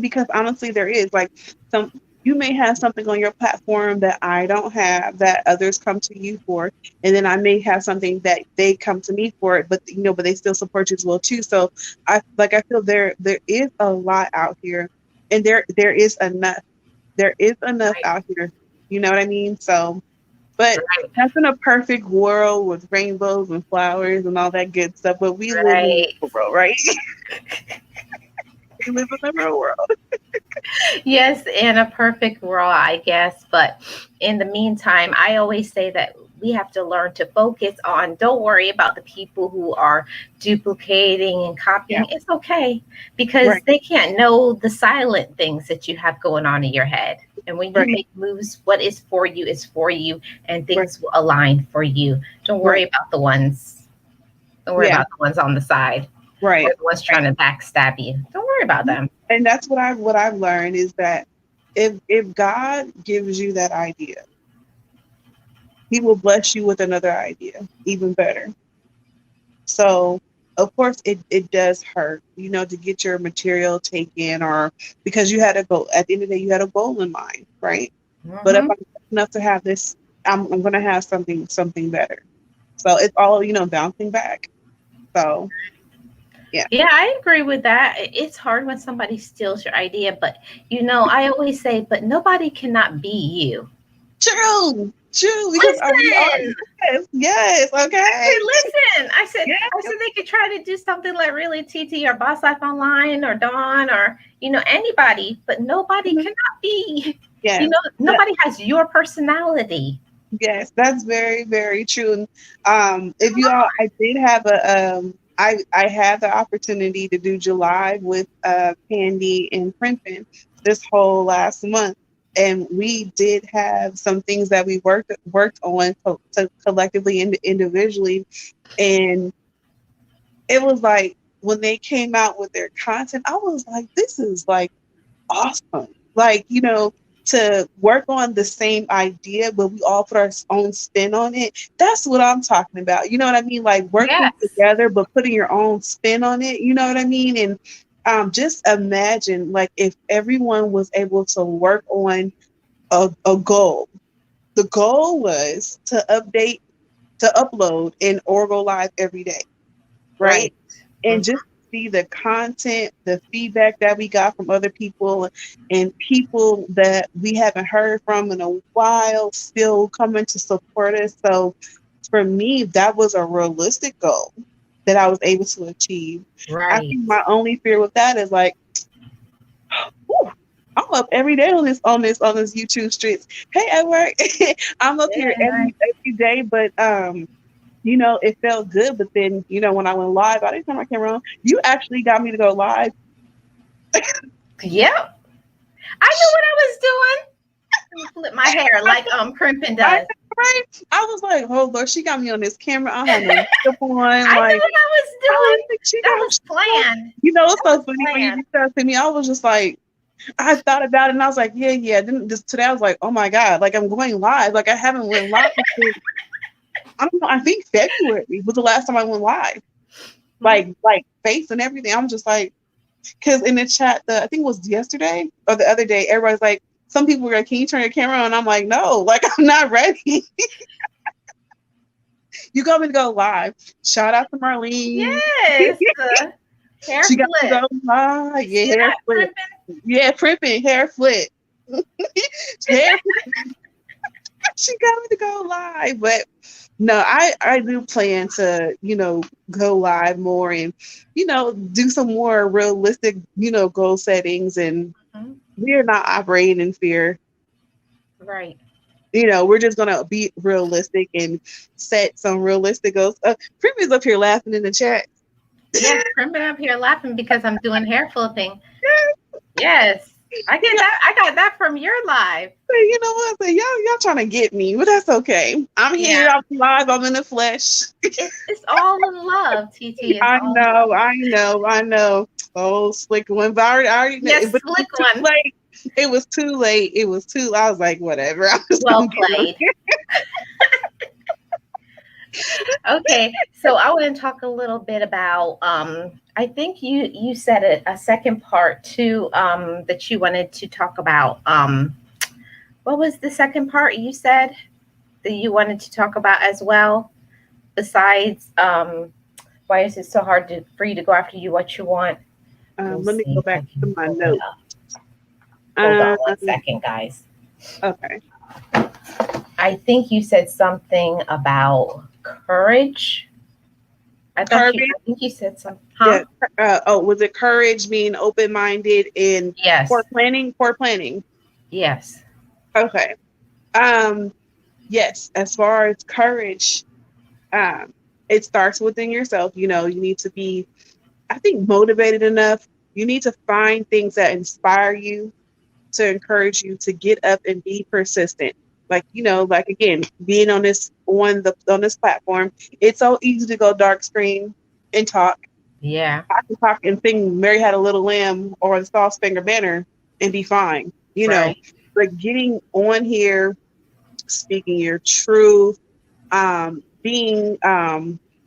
because honestly, there is like some. You may have something on your platform that I don't have that others come to you for, and then I may have something that they come to me for, but but they still support you as well too. So I feel there is a lot out here, and there is enough. There is enough Right. out here. You know what I mean? So, but Right. that's in a perfect world with rainbows and flowers and all that good stuff. But we live in Right. the world, right? We live in the real world. Yes, in a perfect world, I guess. But in the meantime, I always say that we have to learn to focus on, don't worry about the people who are duplicating and Yeah, copying. It's okay because right, they can't know the silent things that you have going on in your head. And when you right, make moves, what is for you is for you, and right, things will align for you. Don't worry right. about the ones. Don't worry Yeah, about the ones on the side or right, the ones right. trying to backstab you. Don't worry about them. And that's what I've learned is that if God gives you that idea, He will bless you with another idea, even better. So of course it does hurt, to get your material taken, or because you had a goal at the end of the day, you had a goal in mind, right? But if Hmm. I'm enough to have this, I'm gonna have something better. So it's all, bouncing back. So yeah. Yeah, I agree with that. It's hard when somebody steals your idea, but I always say, but nobody cannot be you. True, because we are, Listen, yes, I okay. said, listen. Yeah, I said they could try to do something like really TT or Boss Life Online or Dawn or anybody, but nobody mhm, cannot be. yes. Nobody has your personality. Yes, that's very, very true. And if you all, I did have I had the opportunity to do July with Candy and Princeton this whole last month, and we did have some things that we worked on collectively and individually, and it was like when they came out with their content, I was like, this is like awesome. Like, to work on the same idea, but we all put our own spin on it. That's what I'm talking about. You know what I mean? Like working Yes. together, but putting your own spin on it. You know what I mean? And just imagine, like, if everyone was able to work on a goal. The goal was to upload and or go live every day, right? Right. And Mhm. just see the content, the feedback that we got from other people and people that we haven't heard from in a while still coming to support us. So for me, that was a realistic goal that I was able to achieve. I Right. think my only fear with that is like, whew, I'm up every day on this YouTube streets. Hey, Edward, I'm up here Yeah. every day, but it felt good. But then, when I went live, I didn't turn my camera on. You actually got me to go live. Yep. I knew what I was doing. Let me flip my hair like Crimpin I does. right. I was like, oh Lord, she got me on this camera. I had no makeup on. I knew Like, what I was I was doing. like, she That got. was planned. It's That so was funny when you planned. reached out to me. I was just like, I thought about it, and I was like, yeah. Then this today, I was like, oh my God, like I'm going live. Like I haven't went live since, I don't know. I think February was the last time I went live. Mhm. Like face and everything. I'm just like, because in the chat, I think it was yesterday or the other day, everybody's like, some people were like, can you turn your camera on? I'm like, no, like I'm not ready. You got me to go live. Shout out to Marlene. Yes. Hair She got to flip. go live. You Yeah, see hair that, flip. Crimpin? Yeah, pripping, hair flip. Hair she got me to go live. But no, I do plan to, go live more and, do some more realistic, goal settings. And Mhm. we're not operating in fear. Right. We're just gonna be realistic and set some realistic goals. Premier's up here laughing in the chat. Yes, Crimpin up here laughing because I'm doing hair flipping. Yes. I get that. I got that from your live. You know what? I say, y'all trying to get me, but that's okay. I'm Yeah. here. I'm live. I'm in the flesh. It's all in love, TT. It's I all in love. know. I know. Oh, slick one. But I already know. Yes, But it was slick too one. late. It was too late. I was like, whatever. I was Well gonna get played. Okay, so I want to talk a little bit about I think you said a second part too that you wanted to talk about. What was the second part you said that you wanted to talk about as well? Besides, why is it so hard for you to go after what you want? Let me Let me see go if I back to can my pull it notes. up. Hold on Um, 1 second, guys. okay. I think you said something about courage. Courage. I think you said something, Yeah. huh? Was it courage, being open-minded, and Yes, poor planning? Poor planning. yes. Okay. Yes. As far as courage, um, it starts within yourself. You know, you need to be, I think, motivated enough. You need to find things that inspire you, to encourage you to get up and be persistent. Like, like, again, being on this platform, it's so easy to go dark screen and talk. Yeah, I can talk and sing Mary Had a Little Lamb or the Star Spangled Banner and be fine, right. But getting on here, speaking your truth, being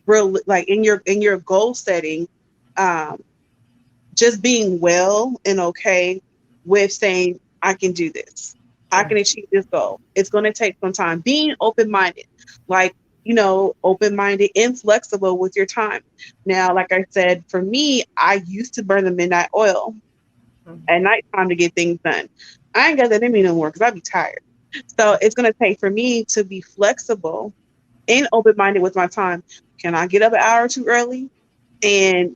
real, like in your goal setting, um, just being well and okay with saying, I can do this. I Yeah. can achieve this goal. It's going to take some time. Being open minded, like, open minded and flexible with your time. Now, like I said, for me, I used to burn the midnight oil Mhm. at nighttime to get things done. I ain't got that in me no more because I'd be tired. So it's going to take for me to be flexible and open minded with my time. Can I get up an hour too early and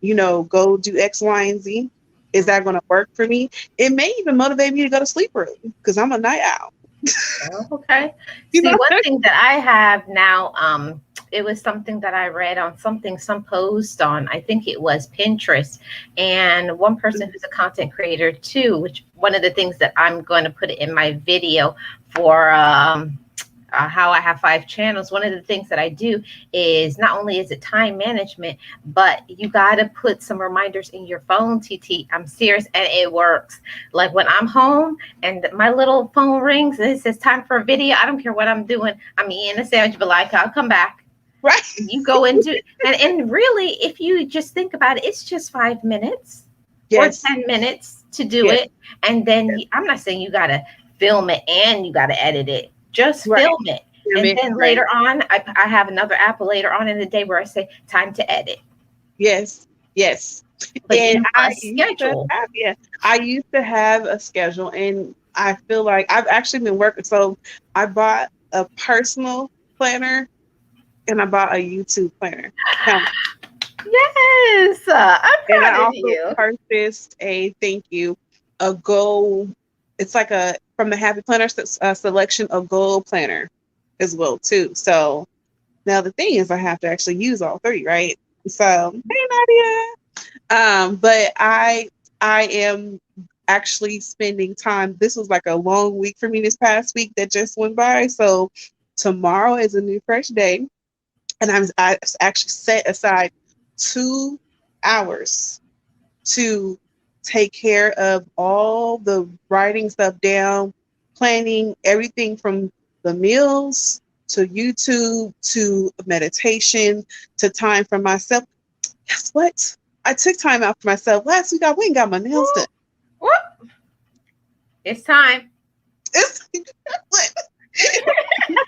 go do X, Y, and Z? Is that going to work for me? It may even motivate me to go to sleep early because I'm a night owl. Oh, okay. You See, know? one thing that I have now, it was something that I read on some post on, I think it was Pinterest, and one person who's a content creator too, which one of the things that I'm going to put in my video for how I have 5 channels. One of the things that I do is not only is it time management, but you got to put some reminders in your phone, TT. I'm serious, and it works. Like when I'm home and my little phone rings and it says time for a video, I don't care what I'm doing. I'm eating a sandwich, but like I'll come back. Right? You go into and really, if you just think about it, it's just 5 minutes or Yes. 10 minutes to do Yes. it, and then I'm not saying you got to film it and you got to edit it. Just Right. film it. And then Right. later on, I have another app later on in the day where I say time to edit. Yes. Yes. But And you must schedule. I used to have a schedule, and I feel like I've actually been working. So I bought a personal planner and I bought a YouTube planner. Yes, I'm And I proud of also you. purchased a goal. It's like from the Happy Planner selection, a goal planner as well too. So now the thing is, I have to actually use all three, right? So hey Nadia, but I am actually spending time. This was like a long week for me this past week that just went by. So tomorrow is a new fresh day, and I actually set aside 2 hours to take care of all the writing stuff down, planning everything from the meals to YouTube to meditation to time for myself. Guess what? I took time out for myself last week. I went and got my nails done. Whoop. It's time.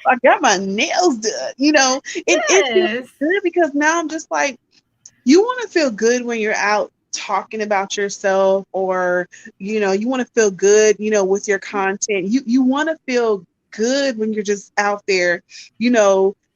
I got my nails done, it feels Yes. good because now I'm just like, you want to feel good when you're out talking about yourself, or you want to feel good with your content. You want to feel good when you're just out there,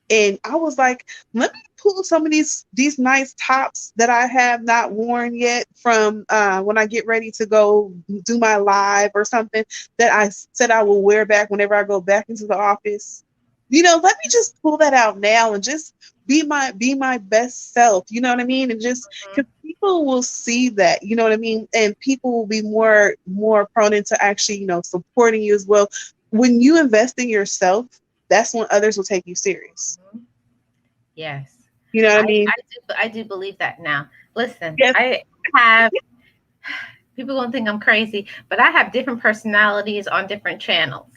and I was like, let me pull some of these nice tops that I have not worn yet from when I get ready to go do my live or something, that I said I will wear back whenever I go back into the office. Let me just pull that out now and just be my best self, you know what I mean? And just because people will see that, you know what I mean? And people will be more prone into actually, supporting you as well. When you invest in yourself, that's when others will take you serious. Yes. You know what I I, mean? I do believe that now. Listen, Yes. I have people gonna think I'm crazy, but I have different personalities on different channels.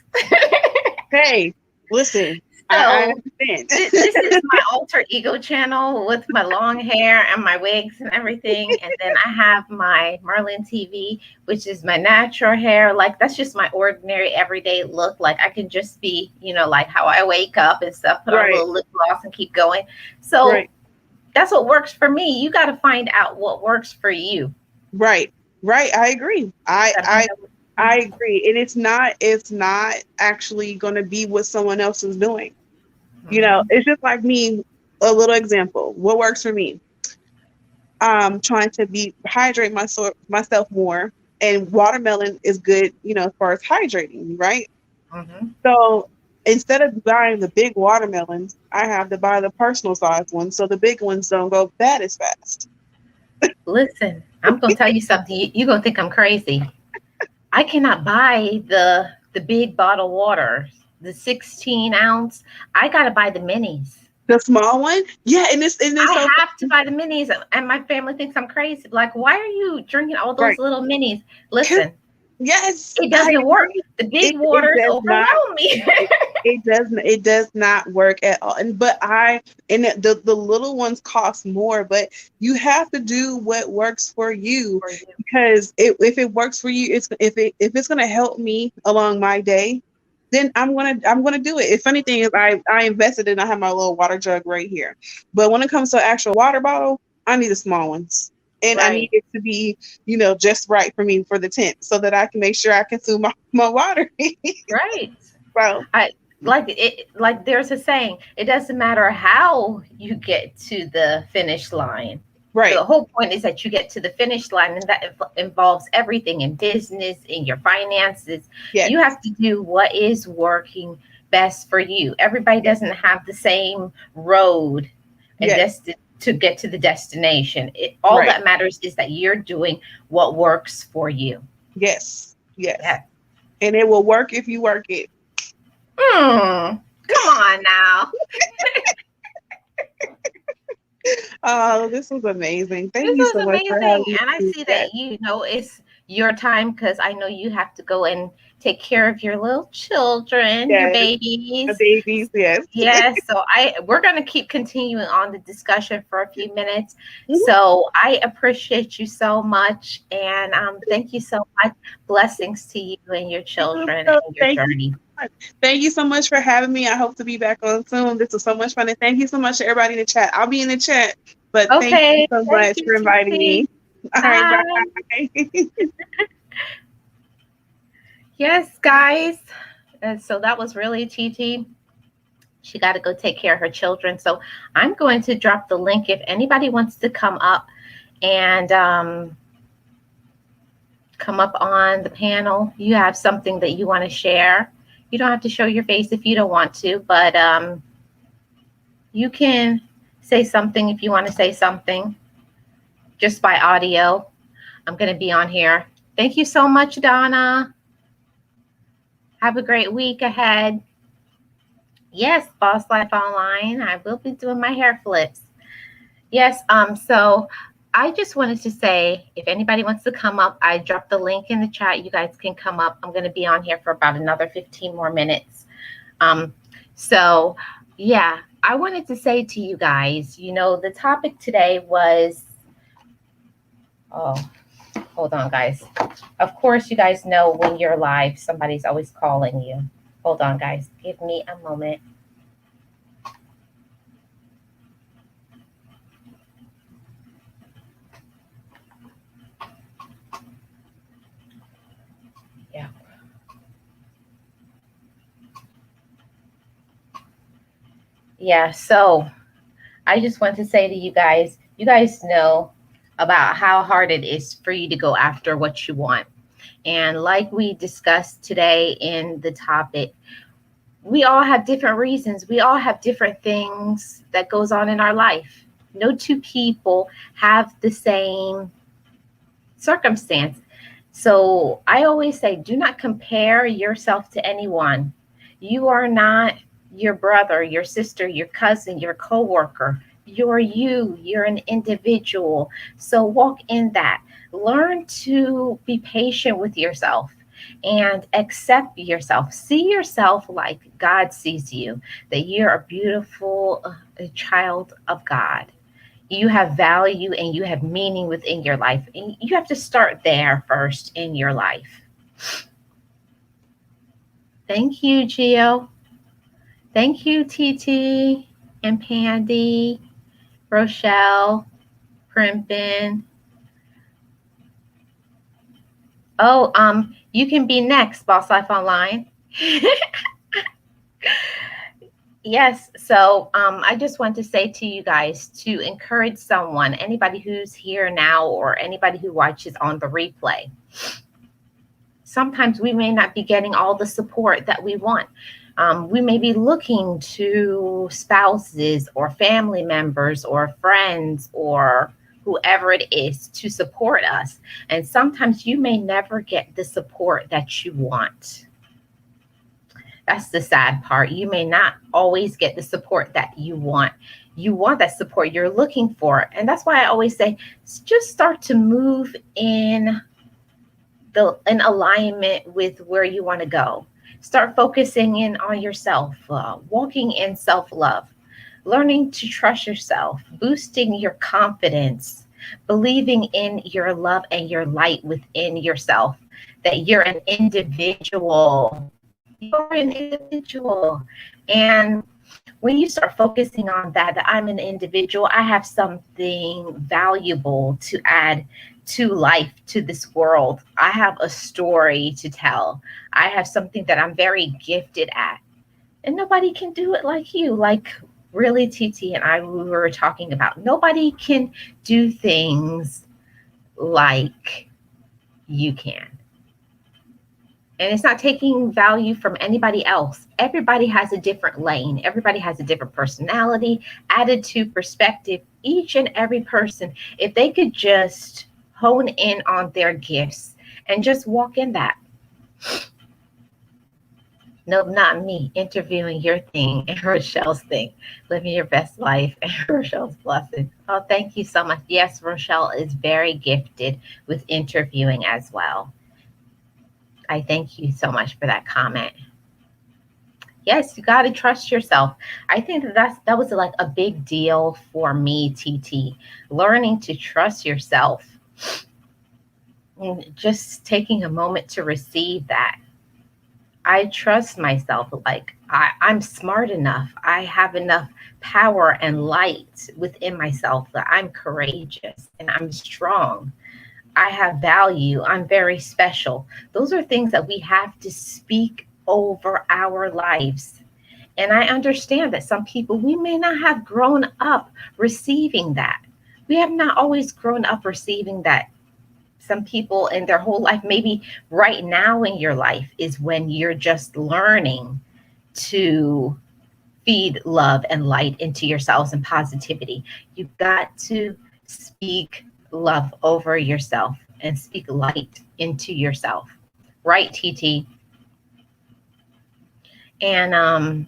Hey, listen. I So understand. this is my alter ego channel with my long hair and my wigs and everything. And then I have my Marlin TV, which is my natural hair. Like that's just my ordinary everyday look. Like I can just be, like how I wake up and stuff, put on a Right, little lip gloss and keep going. So right, that's what works for me. You got to find out what works for you. right, right. I agree. You gotta find out I agree. And it's not actually going to be what someone else is doing. Mhm. It's just like me, a little example. What works for me? Trying to hydrate myself more, and watermelon is good, as far as hydrating, right? Mhm. So instead of buying the big watermelons, I have to buy the personal size ones, so the big ones don't go bad as fast. Listen, I'm gonna tell you something. You're gonna think I'm crazy. I cannot buy the big bottle water, the 16 ounce. I gotta buy the minis. The small one, yeah, and it's I so have to buy the minis, and my family thinks I'm crazy. Like, why are you drinking all those right. little minis? 'Cause- Listen, Yes, it I doesn't work. agree. The big It waters does not. overwhelm me. It, it does not work at all. The little ones cost more, but you have to do what works for you, For you. because if it works for you, if it's gonna help me along my day, then I'm gonna do it. The funny thing is, I invested in. I have my little water jug right here, but when it comes to actual water bottle, I need the small ones, and I need Right, it to be just right for me for the tent, so that I can make sure I consume my water. right. So I like there's a saying, it doesn't matter how you get to the finish line. right, The whole point is that you get to the finish line, and that involves everything in business, in your finances. yes, You have to do what is working best for you. Everybody doesn't have the same road and yes, to get to the destination. All right, that matters is that you're doing what works for you. yes, yes, Yeah. and it will work if you work it. Come on now. Oh, this was amazing. Thank This you was so much for having amazing. And I me. see Yes, that it's your time because I know you have to go and take care of your little children, your yes, the babies. babies. Yes. Yes, so we're going to keep continuing on the discussion for a few minutes. Mhm. So I appreciate you so much, and thank you so much. Blessings to you and your children So and your thank you journey. so much. Thank you so much for having me. I hope to be back on soon. This was so much fun, and thank you so much to everybody in the chat. I'll be in the chat, but thank you Okay, so thank much you, for inviting me. TT. All right, Bye. bye. Yes, guys. And so that was really TT. She got to go take care of her children. So I'm going to drop the link if anybody wants to come up and come up on the panel. You have something that you want to share. You don't have to show your face if you don't want to, but you can say something if you want to say something just by audio. I'm going to be on here. Thank you so much, Donna. Have a great week ahead. Yes, Boss Life Online. I will be doing my hair flips. Yes, so I just wanted to say if anybody wants to come up, I dropped the link in the chat. You guys can come up. I'm going to be on here for about another 15 more minutes. So yeah, I wanted to say to you guys, the topic today was, oh, hold on, guys. Of course, you guys know when you're live, somebody's always calling you. Hold on, guys. Give me a moment. Yeah. Yeah, so I just want to say to you guys know about how hard it is for you to go after what you want. And like we discussed today in the topic, we all have different reasons. We all have different things that goes on in our life. No two people have the same circumstance. So I always say, do not compare yourself to anyone. You are not your brother, your sister, your cousin, your coworker. You're you. You're an individual. So walk in that. Learn to be patient with yourself. and accept yourself. See yourself like God sees you, that you're a beautiful child of God. You have value and you have meaning within your life. And you have to start there first in your life. Thank you, Gio. Thank you, TT and Pandy, Rochelle, Primpin. Oh, you can be next, Boss Life Online. Yes, so I just want to say to you guys to encourage someone, anybody who's here now or anybody who watches on the replay. Sometimes we may not be getting all the support that we want. We may be looking to spouses or family members or friends or whoever it is to support us. And sometimes you may never get the support that you want. That's the sad part. You may not always get the support that you want. You want that support you're looking for. And that's why I always say, just start to move in alignment with where you want to go. Start focusing in on yourself, walking in self-love, learning to trust yourself, boosting your confidence, believing in your love and your light within yourself, that you're an individual. You're an individual. And when you start focusing on that I'm an individual, I have something valuable to add to life, to this world. I have a story to tell. I have something that I'm very gifted at. And nobody can do it like you. Like really, TT and I, we were talking about, nobody can do things like you can. And it's not taking value from anybody else. Everybody has a different lane. Everybody has a different personality, attitude, perspective. Each and every person, if they could just hone in on their gifts and just walk in that. Nope, not me interviewing your thing and Rochelle's thing. Living your best life and Rochelle's blessing. Oh, thank you so much. Yes, Rochelle is very gifted with interviewing as well. I thank you so much for that comment. Yes, you got to trust yourself. I think that was like a big deal for me, TT. Learning to trust yourself and just taking a moment to receive that. I trust myself. Like I'm smart enough. I have enough power and light within myself that I'm courageous and I'm strong. I have value. I'm very special. Those are things that we have to speak over our lives. And I understand that some people, we may not have grown up receiving that. We have not always grown up receiving that. Some people in their whole life, maybe right now in your life is when you're just learning to feed love and light into yourselves and positivity. You've got to speak love over yourself and speak light into yourself. Right, TT? And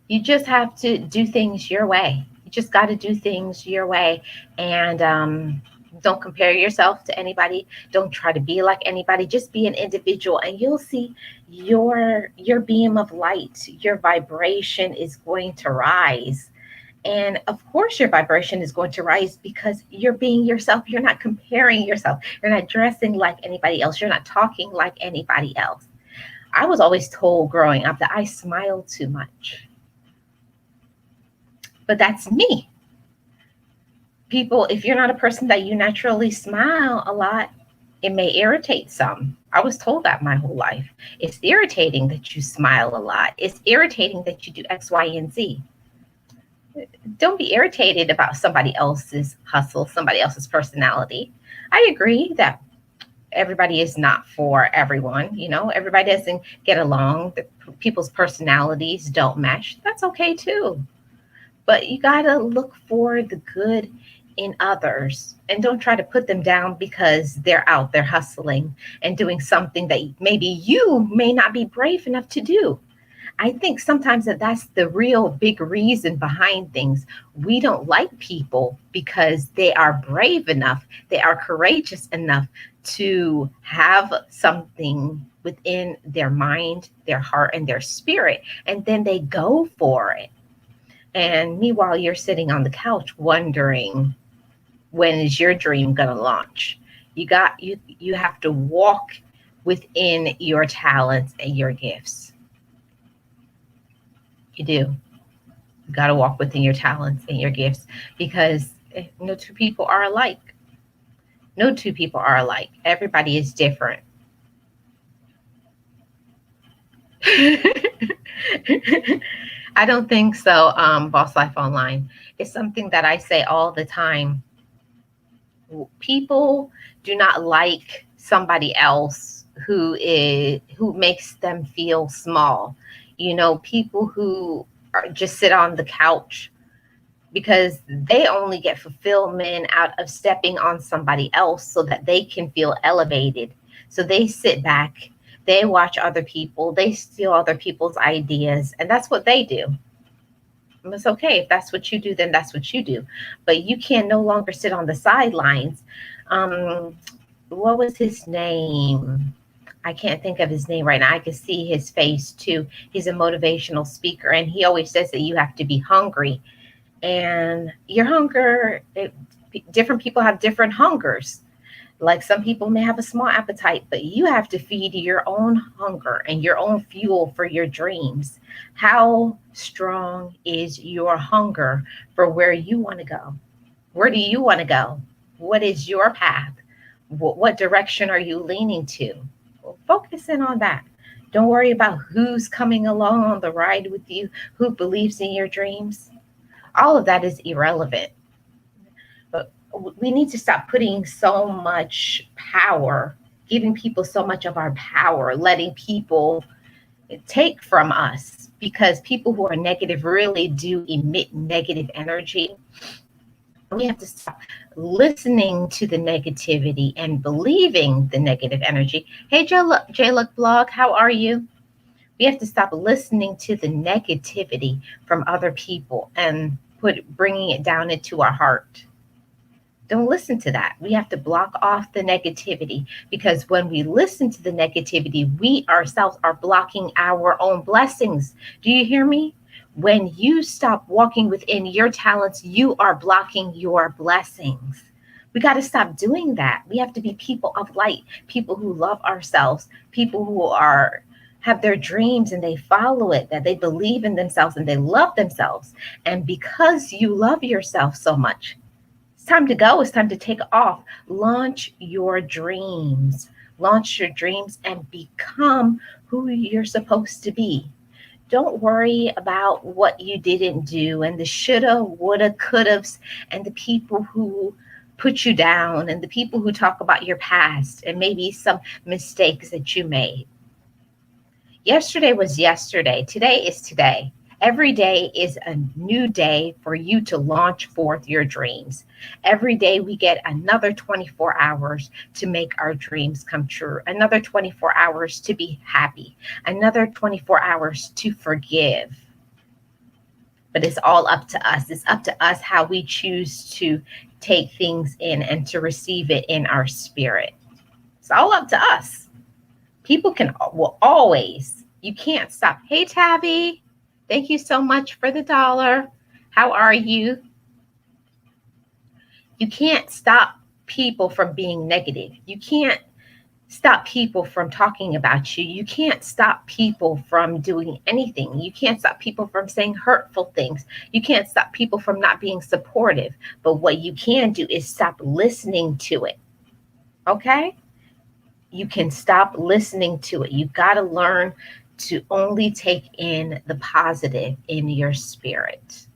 you just have to do things your way. You just got to do things your way. And don't compare yourself to anybody. Don't try to be like anybody. Just be an individual and you'll see your beam of light, your vibration is going to rise. And of course, your vibration is going to rise because you're being yourself. You're not comparing yourself. You're not dressing like anybody else. You're not talking like anybody else. I was always told growing up that I smile too much. But that's me. People, if you're not a person that you naturally smile a lot, it may irritate some. I was told that my whole life. It's irritating that you smile a lot. It's irritating that you do X, Y, and Z. Don't be irritated about somebody else's hustle, somebody else's personality. I agree that everybody is not for everyone. You know, everybody doesn't get along. People's personalities don't mesh. That's okay too. But you got to look for the good in others and don't try to put them down because they're out there hustling and doing something that maybe you may not be brave enough to do. I think sometimes that's the real big reason behind things. We don't like people because they are brave enough, they are courageous enough to have something within their mind, their heart, and their spirit, and then they go for it. And meanwhile, you're sitting on the couch wondering, when is your dream going to launch? You have to walk within your talents and your gifts. You do. You got to walk within your talents and your gifts, because no two people are alike. No two people are alike. Everybody is different. I don't think so, Boss Life Online. It's something that I say all the time. People do not like somebody else who makes them feel small. You know, people who just sit on the couch because they only get fulfillment out of stepping on somebody else so that they can feel elevated. So they sit back, they watch other people, they steal other people's ideas, and that's what they do. And it's okay. If that's what you do, then that's what you do. But you can no longer sit on the sidelines. What was his name? I can't think of his name right now. I can see his face too. He's a motivational speaker, and he always says that you have to be hungry. And your hunger, different people have different hungers. Like some people may have a small appetite, but you have to feed your own hunger and your own fuel for your dreams. How strong is your hunger for where you want to go? Where do you want to go? What is your path? What direction are you leaning to? Well, focus in on that. Don't worry about who's coming along on the ride with you, who believes in your dreams. All of that is irrelevant. But we need to stop putting so much power, giving people so much of our power, letting people take from us, because people who are negative really do emit negative energy. We have to stop listening to the negativity and believing the negative energy. Hey, J-Luck Blog, how are you? We have to stop listening to the negativity from other people and bringing it down into our heart. Don't listen to that. We have to block off the negativity, because when we listen to the negativity, we ourselves are blocking our own blessings. Do you hear me? When you stop walking within your talents, you are blocking your blessings. We got to stop doing that. We have to be people of light, people who love ourselves, people who have their dreams and they follow it, that they believe in themselves and they love themselves. And because you love yourself so much, it's time to go. It's time to take off. Launch your dreams. Launch your dreams and become who you're supposed to be. Don't worry about what you didn't do and the shoulda, woulda, couldas, and the people who put you down and the people who talk about your past and maybe some mistakes that you made. Yesterday was yesterday. Today is today. Every day is a new day for you to launch forth your dreams. Every day we get another 24 hours to make our dreams come true. Another 24 hours to be happy. Another 24 hours to forgive. But it's all up to us. It's up to us how we choose to take things in and to receive it in our spirit. It's all up to us. People will always, you can't stop. Hey, Tabby, thank you so much for the $1. How are you? You can't stop people from being negative. You can't stop people from talking about you. You can't stop people from doing anything. You can't stop people from saying hurtful things. You can't stop people from not being supportive. But what you can do is stop listening to it. Okay? You can stop listening to it. You've got to learn to only take in the positive in your spirit.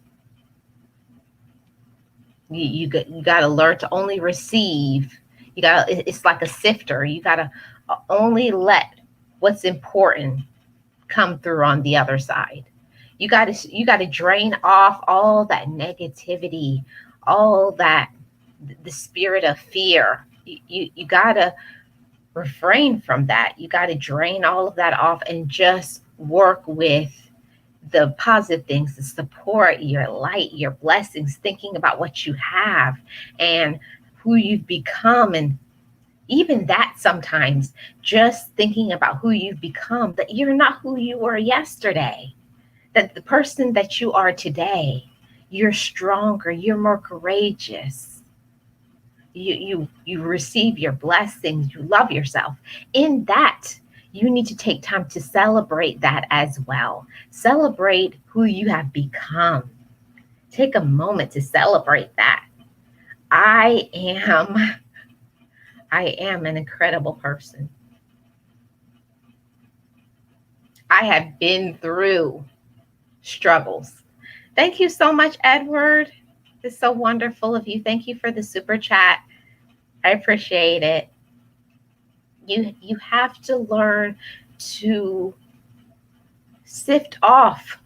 You got to learn to only receive. It's like a sifter. You got to only let what's important come through on the other side. You got to drain off all that negativity, all that, the spirit of fear. You got to refrain from that. You got to drain all of that off and just work with the positive things, the support, your light, your blessings, thinking about what you have and who you've become and Even that sometimes, just thinking about who you've become, that you're not who you were yesterday, that the person that you are today, you're stronger, you're more courageous. You receive your blessings, you love yourself. In that, you need to take time to celebrate that as well. Celebrate who you have become. Take a moment to celebrate that. I am I am an incredible person. I have been through struggles. Thank you so much, Edward. It's so wonderful of you. Thank you for the super chat. I appreciate it. You have to learn to sift off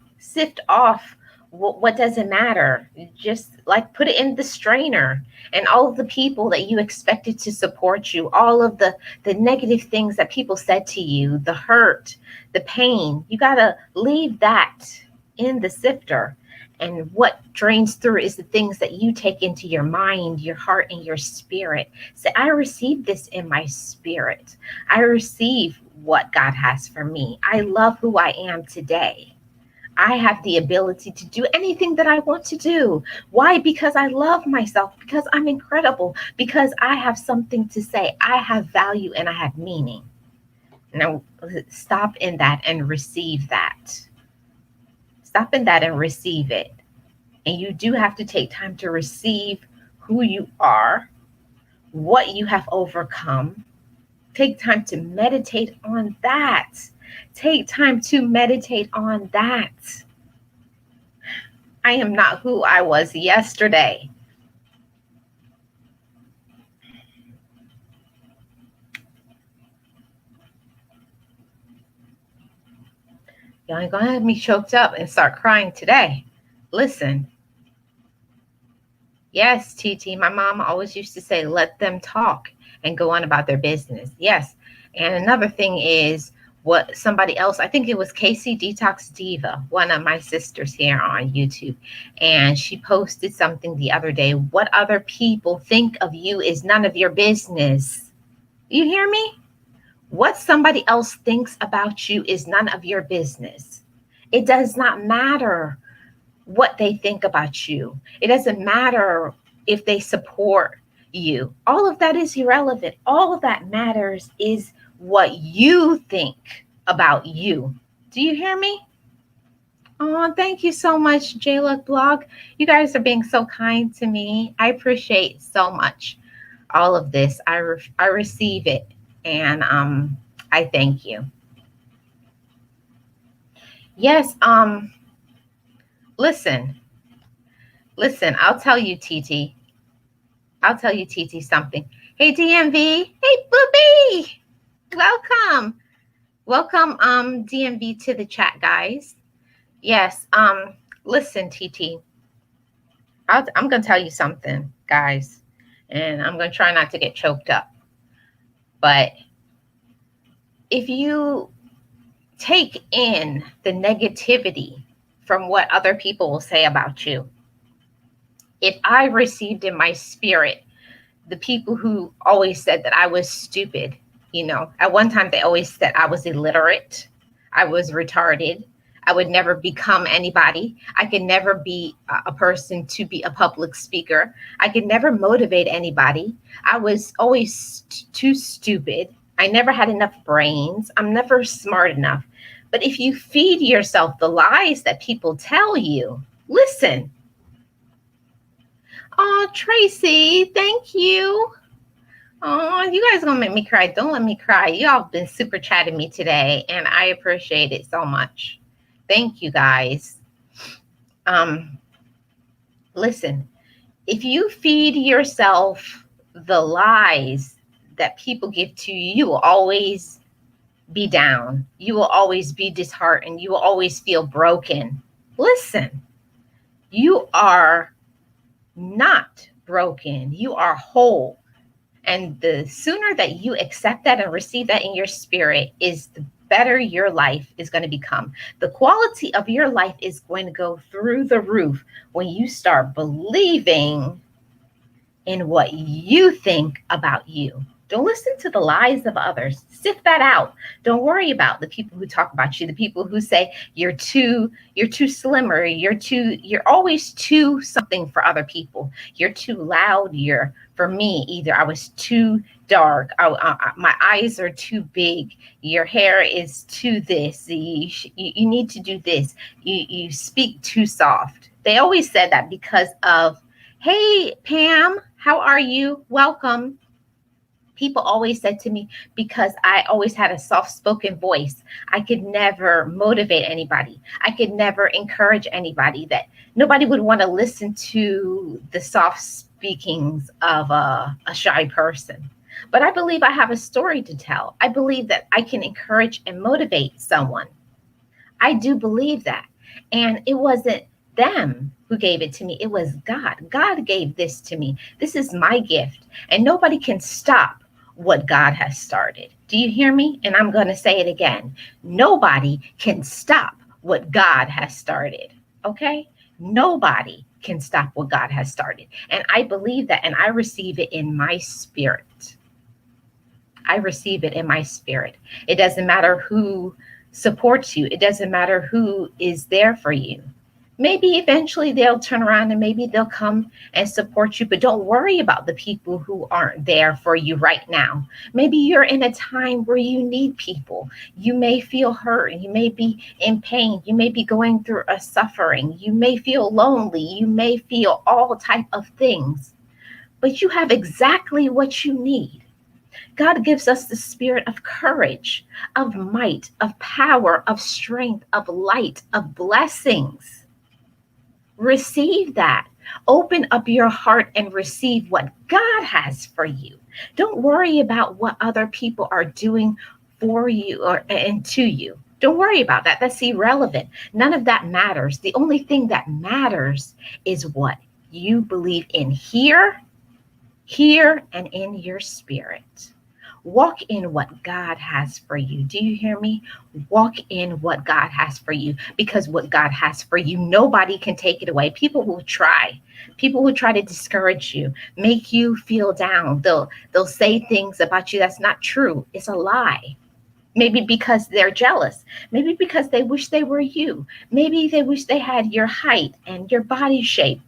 what doesn't matter. Just like put it in the strainer, and all of the people that you expected to support you, all of the negative things that people said to you, the hurt, the pain, you got to leave that in the sifter. And what drains through is the things that you take into your mind, your heart, and your spirit. Say, I receive this in my spirit. I receive what God has for me. I love who I am today. I have the ability to do anything that I want to do. Why? Because I love myself, because I'm incredible, because I have something to say. I have value and I have meaning. Now, stop in that and receive that. Stop in that and receive it. And you do have to take time to receive who you are, what you have overcome. Take time to meditate on that. Take time to meditate on that. I am not who I was yesterday. Y'all ain't gonna have me choked up and start crying today. Listen. Yes, TT, my mom always used to say, let them talk and go on about their business. Yes. And another thing is what somebody else, I think it was Casey Detox Diva, one of my sisters here on YouTube. And she posted something the other day. What other people think of you is none of your business. You hear me? What somebody else thinks about you is none of your business. It does not matter what they think about you. It doesn't matter if they support you. All of that is irrelevant. All of that matters is what you think about you. Do you hear me? Oh, thank you so much, JLuck Blog. You guys are being so kind to me. I appreciate so much all of this. I receive it, and I thank you. Yes, listen, I'll tell you, TT. I'll tell you, TT, something. Hey, DMV. Hey, Boopy. Welcome. Welcome, DMV, to the chat, guys. Yes, listen, TT. I'm going to tell you something, guys, and I'm going to try not to get choked up. But if you take in the negativity from what other people will say about you, if I received in my spirit the people who always said that I was stupid, you know, at one time they always said I was illiterate, I was retarded, I would never become anybody, I could never be a person to be a public speaker, I could never motivate anybody, I was always too stupid, I never had enough brains, I'm never smart enough. But if you feed yourself the lies that people tell you, listen. Oh, Tracy, thank you. Oh, you guys are going to make me cry. Don't let me cry. Y'all been super chatting me today, and I appreciate it so much. Thank you, guys. Listen, if you feed yourself the lies that people give to you, you will always be down. You will always be disheartened. You will always feel broken. Listen, you are not broken. You are whole. And the sooner that you accept that and receive that in your spirit is the better your life is going to become. The quality of your life is going to go through the roof when you start believing in what you think about you. Don't listen to the lies of others. Sift that out. Don't worry about the people who talk about you, the people who say you're too slim, or you're always too something for other people. You're too loud. For me, either I was too dark, my eyes are too big, your hair is too this, you need to do this, you speak too soft. They always said that because of, hey, Pam, how are you? Welcome. People always said to me, because I always had a soft-spoken voice, I could never motivate anybody. I could never encourage anybody, that nobody would want to listen to the soft speakings of a shy person. But I believe I have a story to tell. I believe that I can encourage and motivate someone. I do believe that. And it wasn't them who gave it to me. It was God. God gave this to me. This is my gift. And nobody can stop what God has started. Do you hear me? And I'm going to say it again. Nobody can stop what God has started. Okay? Nobody can stop what God has started. And I believe that, and I receive it in my spirit. I receive it in my spirit. It doesn't matter who supports you. It doesn't matter who is there for you. Maybe eventually they'll turn around and maybe they'll come and support you, but don't worry about the people who aren't there for you right now. Maybe you're in a time where you need people. You may feel hurt. You may be in pain. You may be going through a suffering. You may feel lonely. You may feel all type of things, but you have exactly what you need. God gives us the spirit of courage, of might, of power, of strength, of light, of blessings. Receive that. Open up your heart and receive what God has for you. Don't worry about what other people are doing for you and to you. Don't worry about that. That's irrelevant. None of that matters. The only thing that matters is what you believe in here, and in your spirit. Walk in what God has for you. Do you hear me? Walk in what God has for you, because what God has for you, nobody can take it away. People will try. People will try to discourage you, make you feel down. They'll say things about you that's not true. It's a lie. Maybe because they're jealous. Maybe because they wish they were you. Maybe they wish they had your height and your body shape,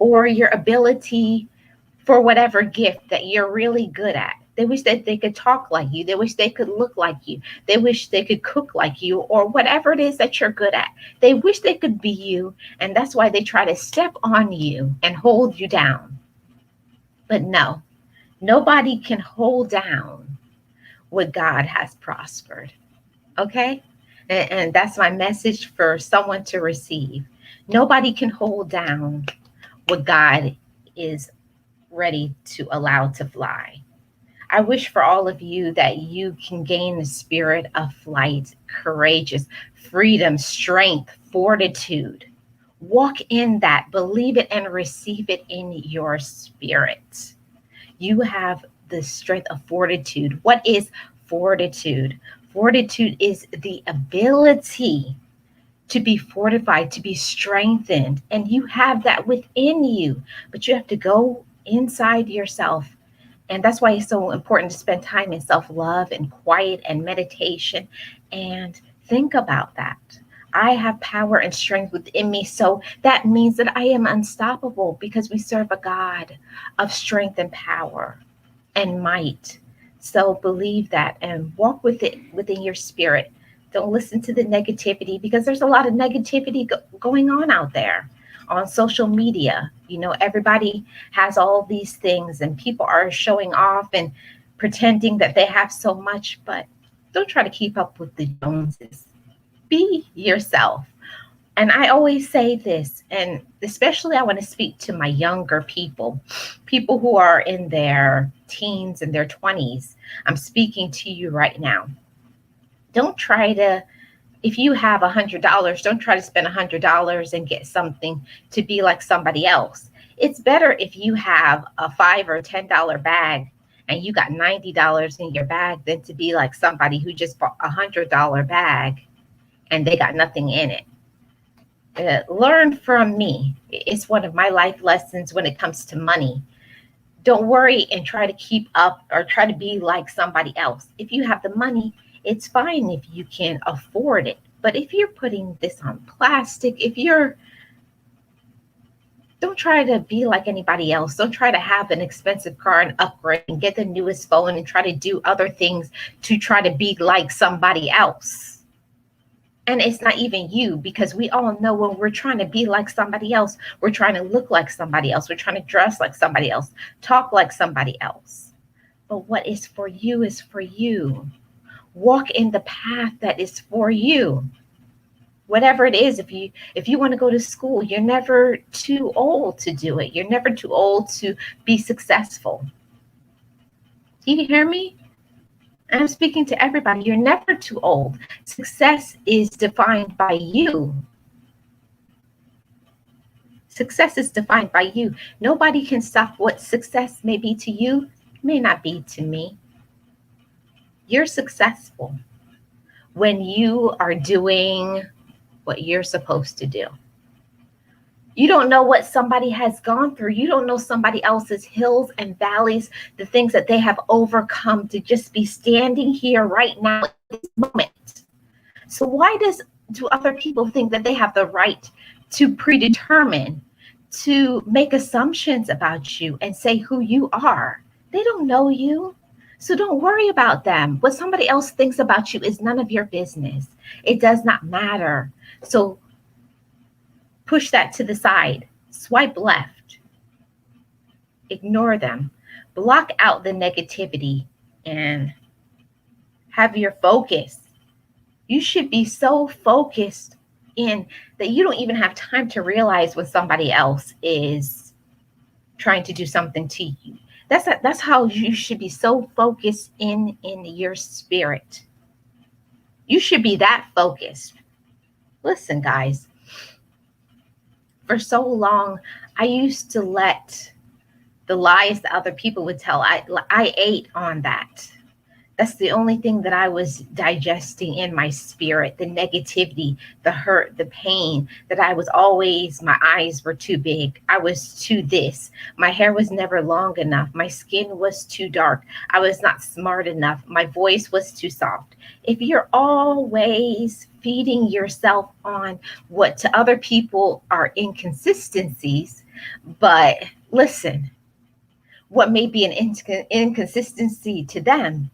or your ability for whatever gift that you're really good at. They wish that they could talk like you. They wish they could look like you. They wish they could cook like you, or whatever it is that you're good at. They wish they could be you. And that's why they try to step on you and hold you down. But no, nobody can hold down what God has prospered. Okay? And that's my message for someone to receive. Nobody can hold down what God is ready to allow to fly. I wish for all of you that you can gain the spirit of flight, courageous, freedom, strength, fortitude. Walk in that, believe it, and receive it in your spirit. You have the strength of fortitude. What is fortitude? Fortitude is the ability to be fortified, to be strengthened. And you have that within you, but you have to go inside yourself. And that's why it's so important to spend time in self-love and quiet and meditation, and think about that. I have power and strength within me. So that means that I am unstoppable, because we serve a God of strength and power and might. So believe that and walk with it within your spirit. Don't listen to the negativity, because there's a lot of negativity going on out there. On social media, everybody has all these things, and people are showing off and pretending that they have so much, but don't try to keep up with the Joneses. Be yourself. And I always say this, and especially I want to speak to my younger people who are in their teens and their 20s. I'm speaking to you right now. Don't try to, if you have $100, don't try to spend $100 and get something to be like somebody else. It's better if you have a $5 or $10 bag and you got $90 in your bag than to be like somebody who just bought a $100 bag and they got nothing in it. Learn from me. It's one of my life lessons when it comes to money. Don't worry and try to keep up or try to be like somebody else. If you have the money, it's fine if you can afford it. But if you're putting this on plastic, don't try to be like anybody else. Don't try to have an expensive car and upgrade and get the newest phone and try to do other things to try to be like somebody else. And it's not even you, because we all know when we're trying to be like somebody else, we're trying to look like somebody else. We're trying to dress like somebody else, talk like somebody else. But what is for you is for you. Walk in the path that is for you. Whatever it is, if you want to go to school, you're never too old to do it. You're never too old to be successful. Do you hear me? I'm speaking to everybody. You're never too old. Success is defined by you. Success is defined by you. Nobody can stop what success may be to you, may not be to me. You're successful when you are doing what you're supposed to do. You don't know what somebody has gone through. You don't know somebody else's hills and valleys, the things that they have overcome to just be standing here right now at this moment. So why do other people think that they have the right to predetermine, to make assumptions about you and say who you are? They don't know you. So don't worry about them. What somebody else thinks about you is none of your business. It does not matter. So push that to the side. Swipe left. Ignore them. Block out the negativity and have your focus. You should be so focused in that you don't even have time to realize when somebody else is trying to do something to you. That's how you should be so focused in your spirit. You should be that focused. Listen, guys, for so long, I used to let the lies that other people would tell, I ate on that. That's the only thing that I was digesting in my spirit, the negativity, the hurt, the pain, that I was always, my eyes were too big. I was too this. My hair was never long enough. My skin was too dark. I was not smart enough. My voice was too soft. If you're always feeding yourself on what to other people are inconsistencies, but listen, what may be an inconsistency to them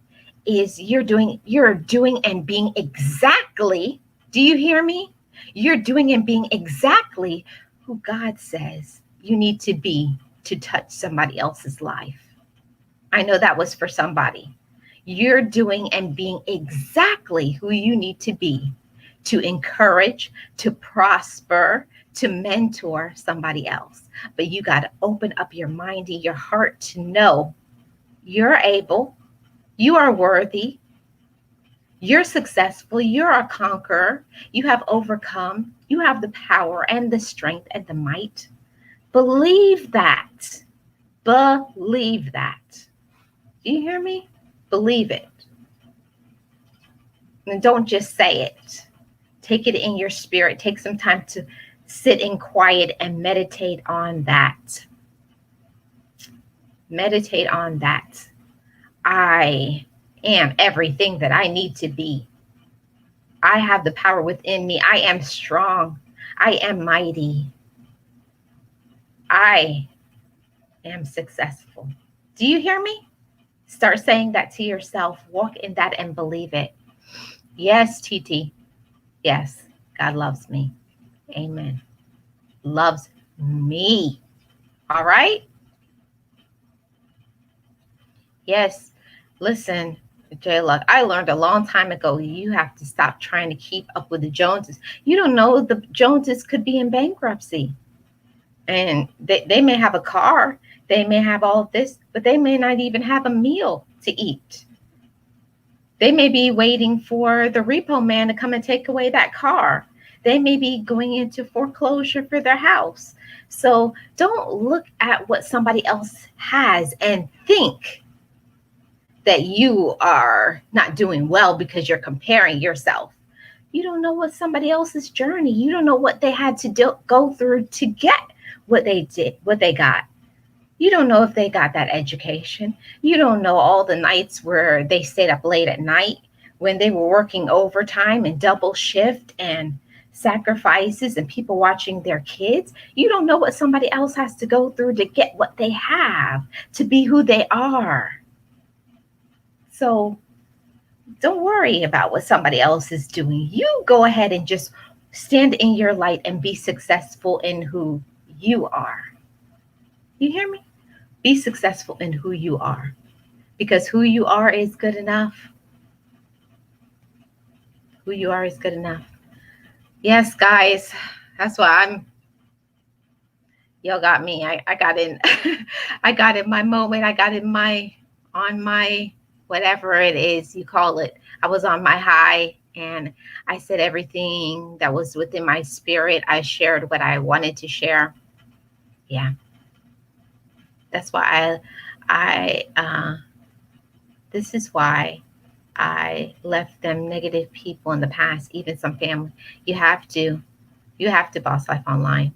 is you're doing and being exactly, do you hear me? You're doing and being exactly who God says you need to be to touch somebody else's life. I know that was for somebody. You're doing and being exactly who you need to be to encourage, to prosper, to mentor somebody else. But you got to open up your mind and your heart to know you're able. You are worthy. You're successful. You're a conqueror. You have overcome. You have the power and the strength and the might. Believe that. Believe that. Do you hear me? Believe it. And don't just say it. Take it in your spirit. Take some time to sit in quiet and meditate on that. Meditate on that. I am everything that I need to be. I have the power within me. I am strong. I am mighty. I am successful. Do you hear me? Start saying that to yourself. Walk in that and believe it. Yes, TT. Yes, God loves me. Amen. Loves me. All right? Yes. Listen, J-Luck, I learned a long time ago, you have to stop trying to keep up with the Joneses. You don't know, the Joneses could be in bankruptcy. And they may have a car. They may have all of this, but they may not even have a meal to eat. They may be waiting for the repo man to come and take away that car. They may be going into foreclosure for their house. So don't look at what somebody else has and think that you are not doing well because you're comparing yourself. You don't know what somebody else's journey. You don't know what they had to go through to get what they did, what they got. You don't know if they got that education. You don't know all the nights where they stayed up late at night when they were working overtime and double shift and sacrifices and people watching their kids. You don't know what somebody else has to go through to get what they have, to be who they are. So don't worry about what somebody else is doing. You go ahead and just stand in your light and be successful in who you are. You hear me? Be successful in who you are, because who you are is good enough. Who you are is good enough. Yes, guys, that's why y'all got me. I got in, I got in my moment. I got in on my, whatever it is you call it. I was on my high and I said everything that was within my spirit. I shared what I wanted to share. Yeah. That's why this is why I left them negative people in the past, even some family. You have to boss life online.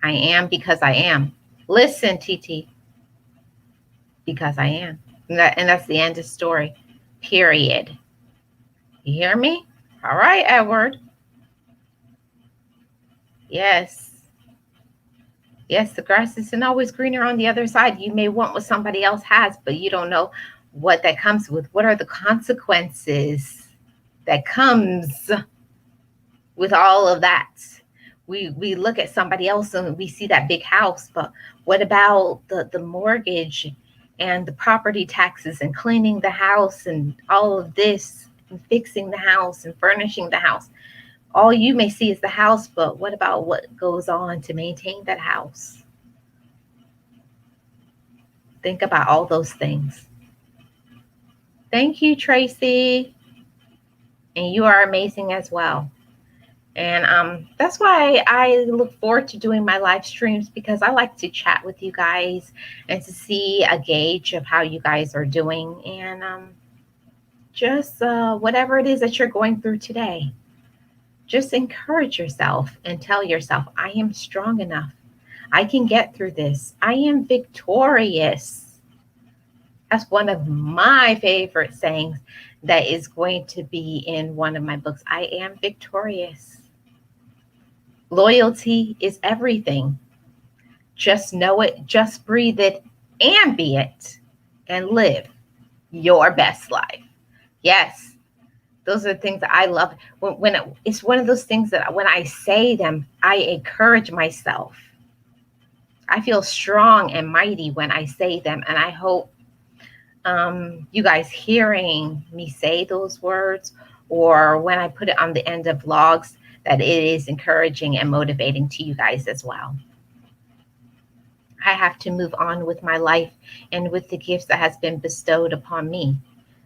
I am because I am. Listen, TT, because I am. And that's the end of the story, period. You hear me? All right, Edward. Yes. Yes, the grass isn't always greener on the other side. You may want what somebody else has, but you don't know what that comes with. What are the consequences that comes with all of that? We look at somebody else and we see that big house, but what about the mortgage and the property taxes and cleaning the house and all of this and fixing the house and furnishing the house? All you may see is the house, but what about what goes on to maintain that house? Think about all those things. Thank you, Tracy. And you are amazing as well. And that's why I look forward to doing my live streams, because I like to chat with you guys and to see a gauge of how you guys are doing. And just whatever it is that you're going through today. Just encourage yourself and tell yourself, I am strong enough. I can get through this. I am victorious. That's one of my favorite sayings that is going to be in one of my books. I am victorious. Loyalty is everything. Just know it, just breathe it, and be it, and live your best life. Yes. Those are the things that I love. It's one of those things that when I say them, I encourage myself. I feel strong and mighty when I say them. And I hope you guys hearing me say those words, or when I put it on the end of vlogs, that it is encouraging and motivating to you guys as well. I have to move on with my life and with the gifts that has been bestowed upon me.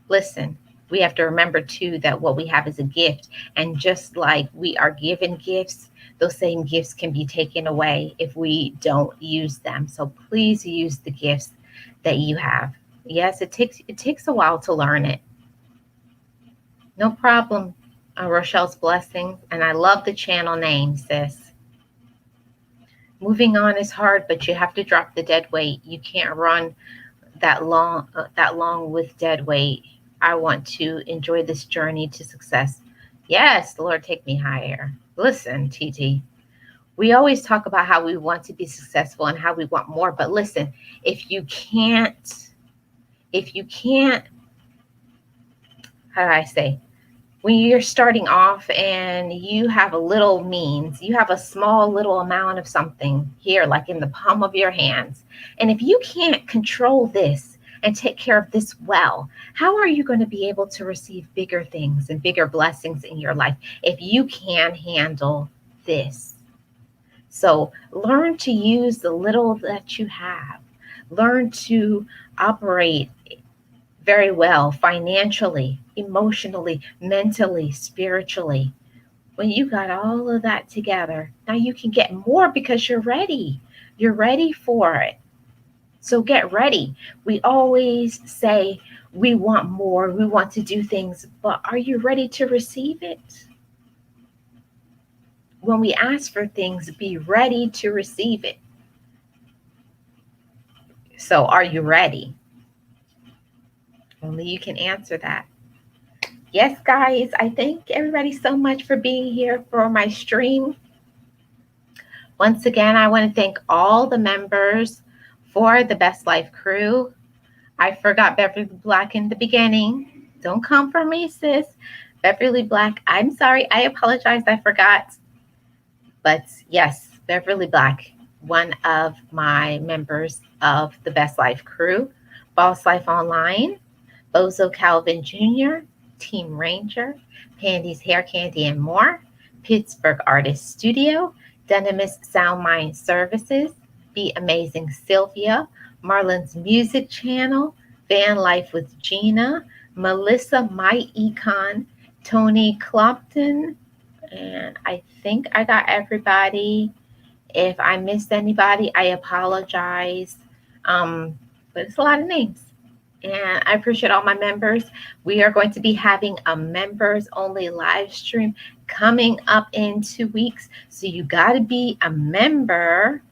Listen. We have to remember, too, that what we have is a gift. And just like we are given gifts, those same gifts can be taken away if we don't use them. So please use the gifts that you have. Yes, it takes a while to learn it. No problem, Rochelle's Blessings. And I love the channel name, sis. Moving on is hard, but you have to drop the dead weight. You can't run that long with dead weight. I want to enjoy this journey to success. Yes, Lord, take me higher. Listen, TT, we always talk about how we want to be successful and how we want more. But listen, if you can't, how do I say? When you're starting off and you have a little means, you have a small little amount of something here, like in the palm of your hands. And if you can't control this, and take care of this well, how are you going to be able to receive bigger things and bigger blessings in your life if you can handle this? So learn to use the little that you have. Learn to operate very well financially, emotionally, mentally, spiritually. When you got all of that together, now you can get more because you're ready. You're ready for it. So get ready. We always say we want more, we want to do things, but are you ready to receive it? When we ask for things, be ready to receive it. So are you ready? Only you can answer that. Yes, guys, I thank everybody so much for being here for my stream. Once again, I want to thank all the members for the Best Life crew. I forgot Beverly Black in the beginning. Don't come for me, sis. Beverly Black, I'm sorry. I apologize. I forgot. But yes, Beverly Black, one of my members of the Best Life crew, Boss Life Online, Bozo Calvin Jr., Team Ranger, Pandy's Hair Candy and More, Pittsburgh Artist Studio, Dynamis Sound Mind Services, Be Amazing Sylvia, Marlon's Music Channel, Van Life with Gina, Melissa My Econ, Tony Clopton, and I think I got everybody. If I missed anybody, I apologize. But it's a lot of names. And I appreciate all my members. We are going to be having a members only live stream coming up in 2 weeks. So you got to be a member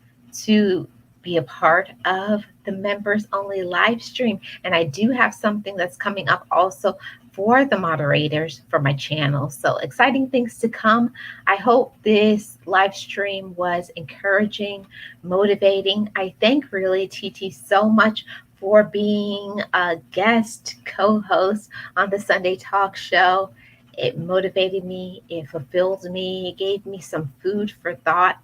to be a part of the members only live stream. And I do have something that's coming up also for the moderators for my channel. So exciting things to come. I hope this live stream was encouraging, motivating. I thank really TT so much for being a guest co-host on the Sunday Talk Show. It motivated me, it fulfilled me, it gave me some food for thought.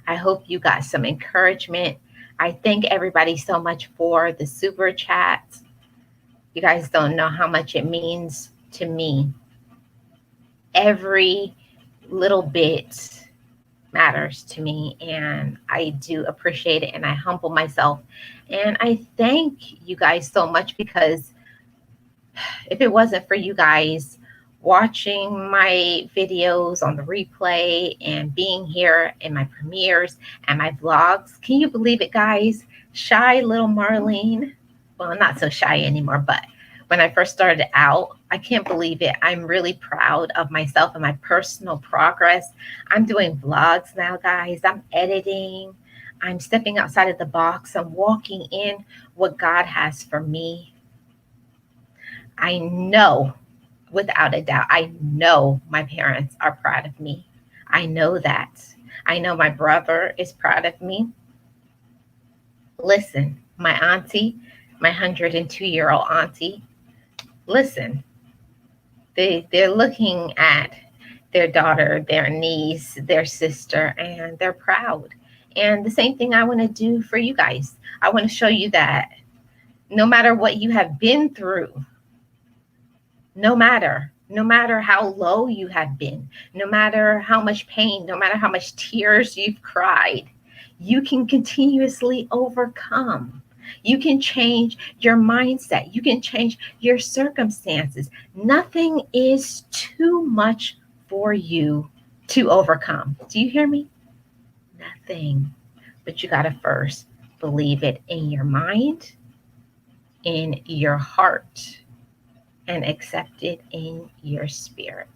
I hope you got some encouragement. I thank everybody so much for the super chats. You guys don't know how much it means to me. Every little bit matters to me, and I do appreciate it, and I humble myself, and I thank you guys so much, because if it wasn't for you guys watching my videos on the replay and being here in my premieres and my vlogs, can you believe it, guys? Shy little Marlene, well, not so shy anymore, but when I first started out, I can't believe it. I'm really proud of myself and my personal progress. I'm doing vlogs now, guys. I'm editing. I'm stepping outside of the box. I'm walking in what God has for me. I know, without a doubt, I know my parents are proud of me. I know that. I know my brother is proud of me. Listen, my auntie, my 102-year-old auntie, listen, they're looking at their daughter, their niece, their sister, and they're proud. And the same thing I want to do for you guys. I want to show you that no matter what you have been through, no matter how low you have been, no matter how much pain, no matter how much tears you've cried, you can continuously overcome. You can change your mindset. You can change your circumstances. Nothing is too much for you to overcome. Do you hear me? Nothing. But you got to first believe it in your mind, in your heart, and accept it in your spirit.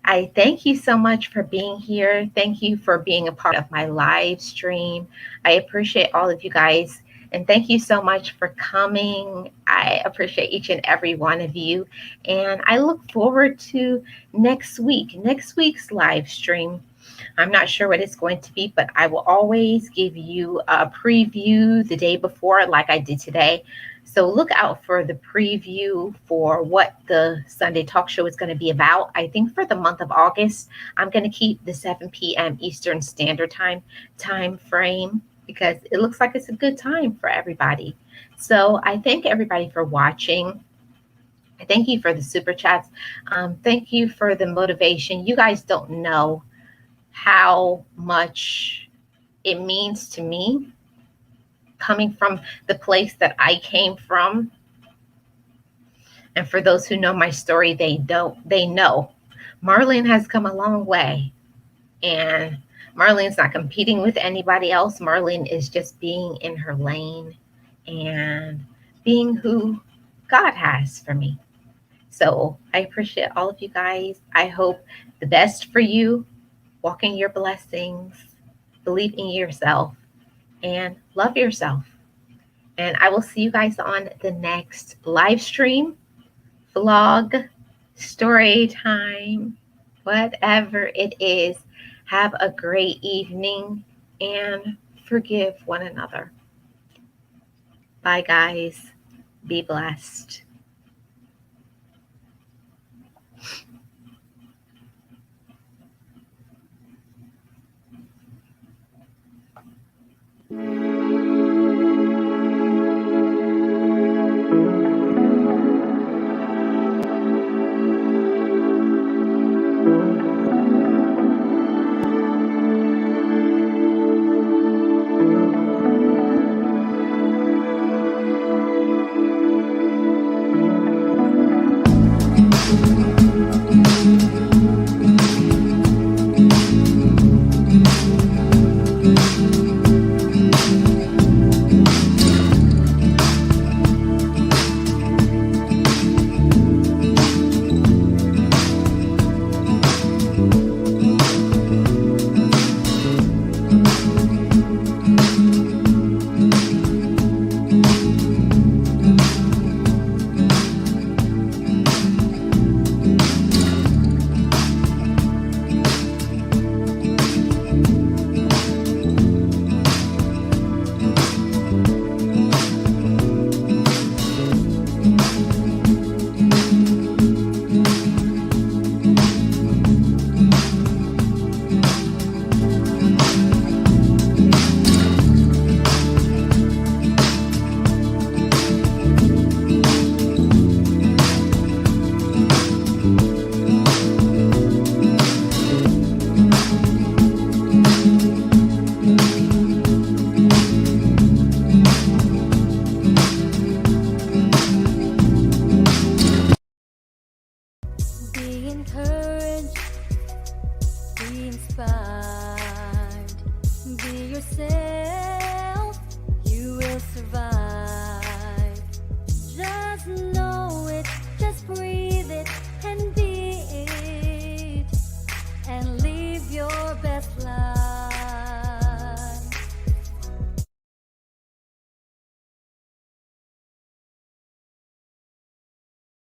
I thank you so much for being here. Thank you for being a part of my live stream. I appreciate all of you guys. And thank you so much for coming. I appreciate each and every one of you. And I look forward to next week's live stream. I'm not sure what it's going to be, but I will always give you a preview the day before, like I did today. So look out for the preview for what the Sunday Talk Show is going to be about. I think for the month of August, I'm going to keep the 7 p.m. Eastern Standard time frame, because it looks like it's a good time for everybody. So I thank everybody for watching. I thank you for the super chats. Thank you for the motivation. You guys don't know how much it means to me, coming from the place that I came from. And for those who know my story, they know Marlene has come a long way, and Marlene's not competing with anybody else. Marlene is just being in her lane and being who God has for me. So I appreciate all of you guys. I hope the best for you. Walk in your blessings, believe in yourself, and love yourself. And I will see you guys on the next live stream, vlog, story time, whatever it is. Have a great evening and forgive one another. Bye, guys. Be blessed.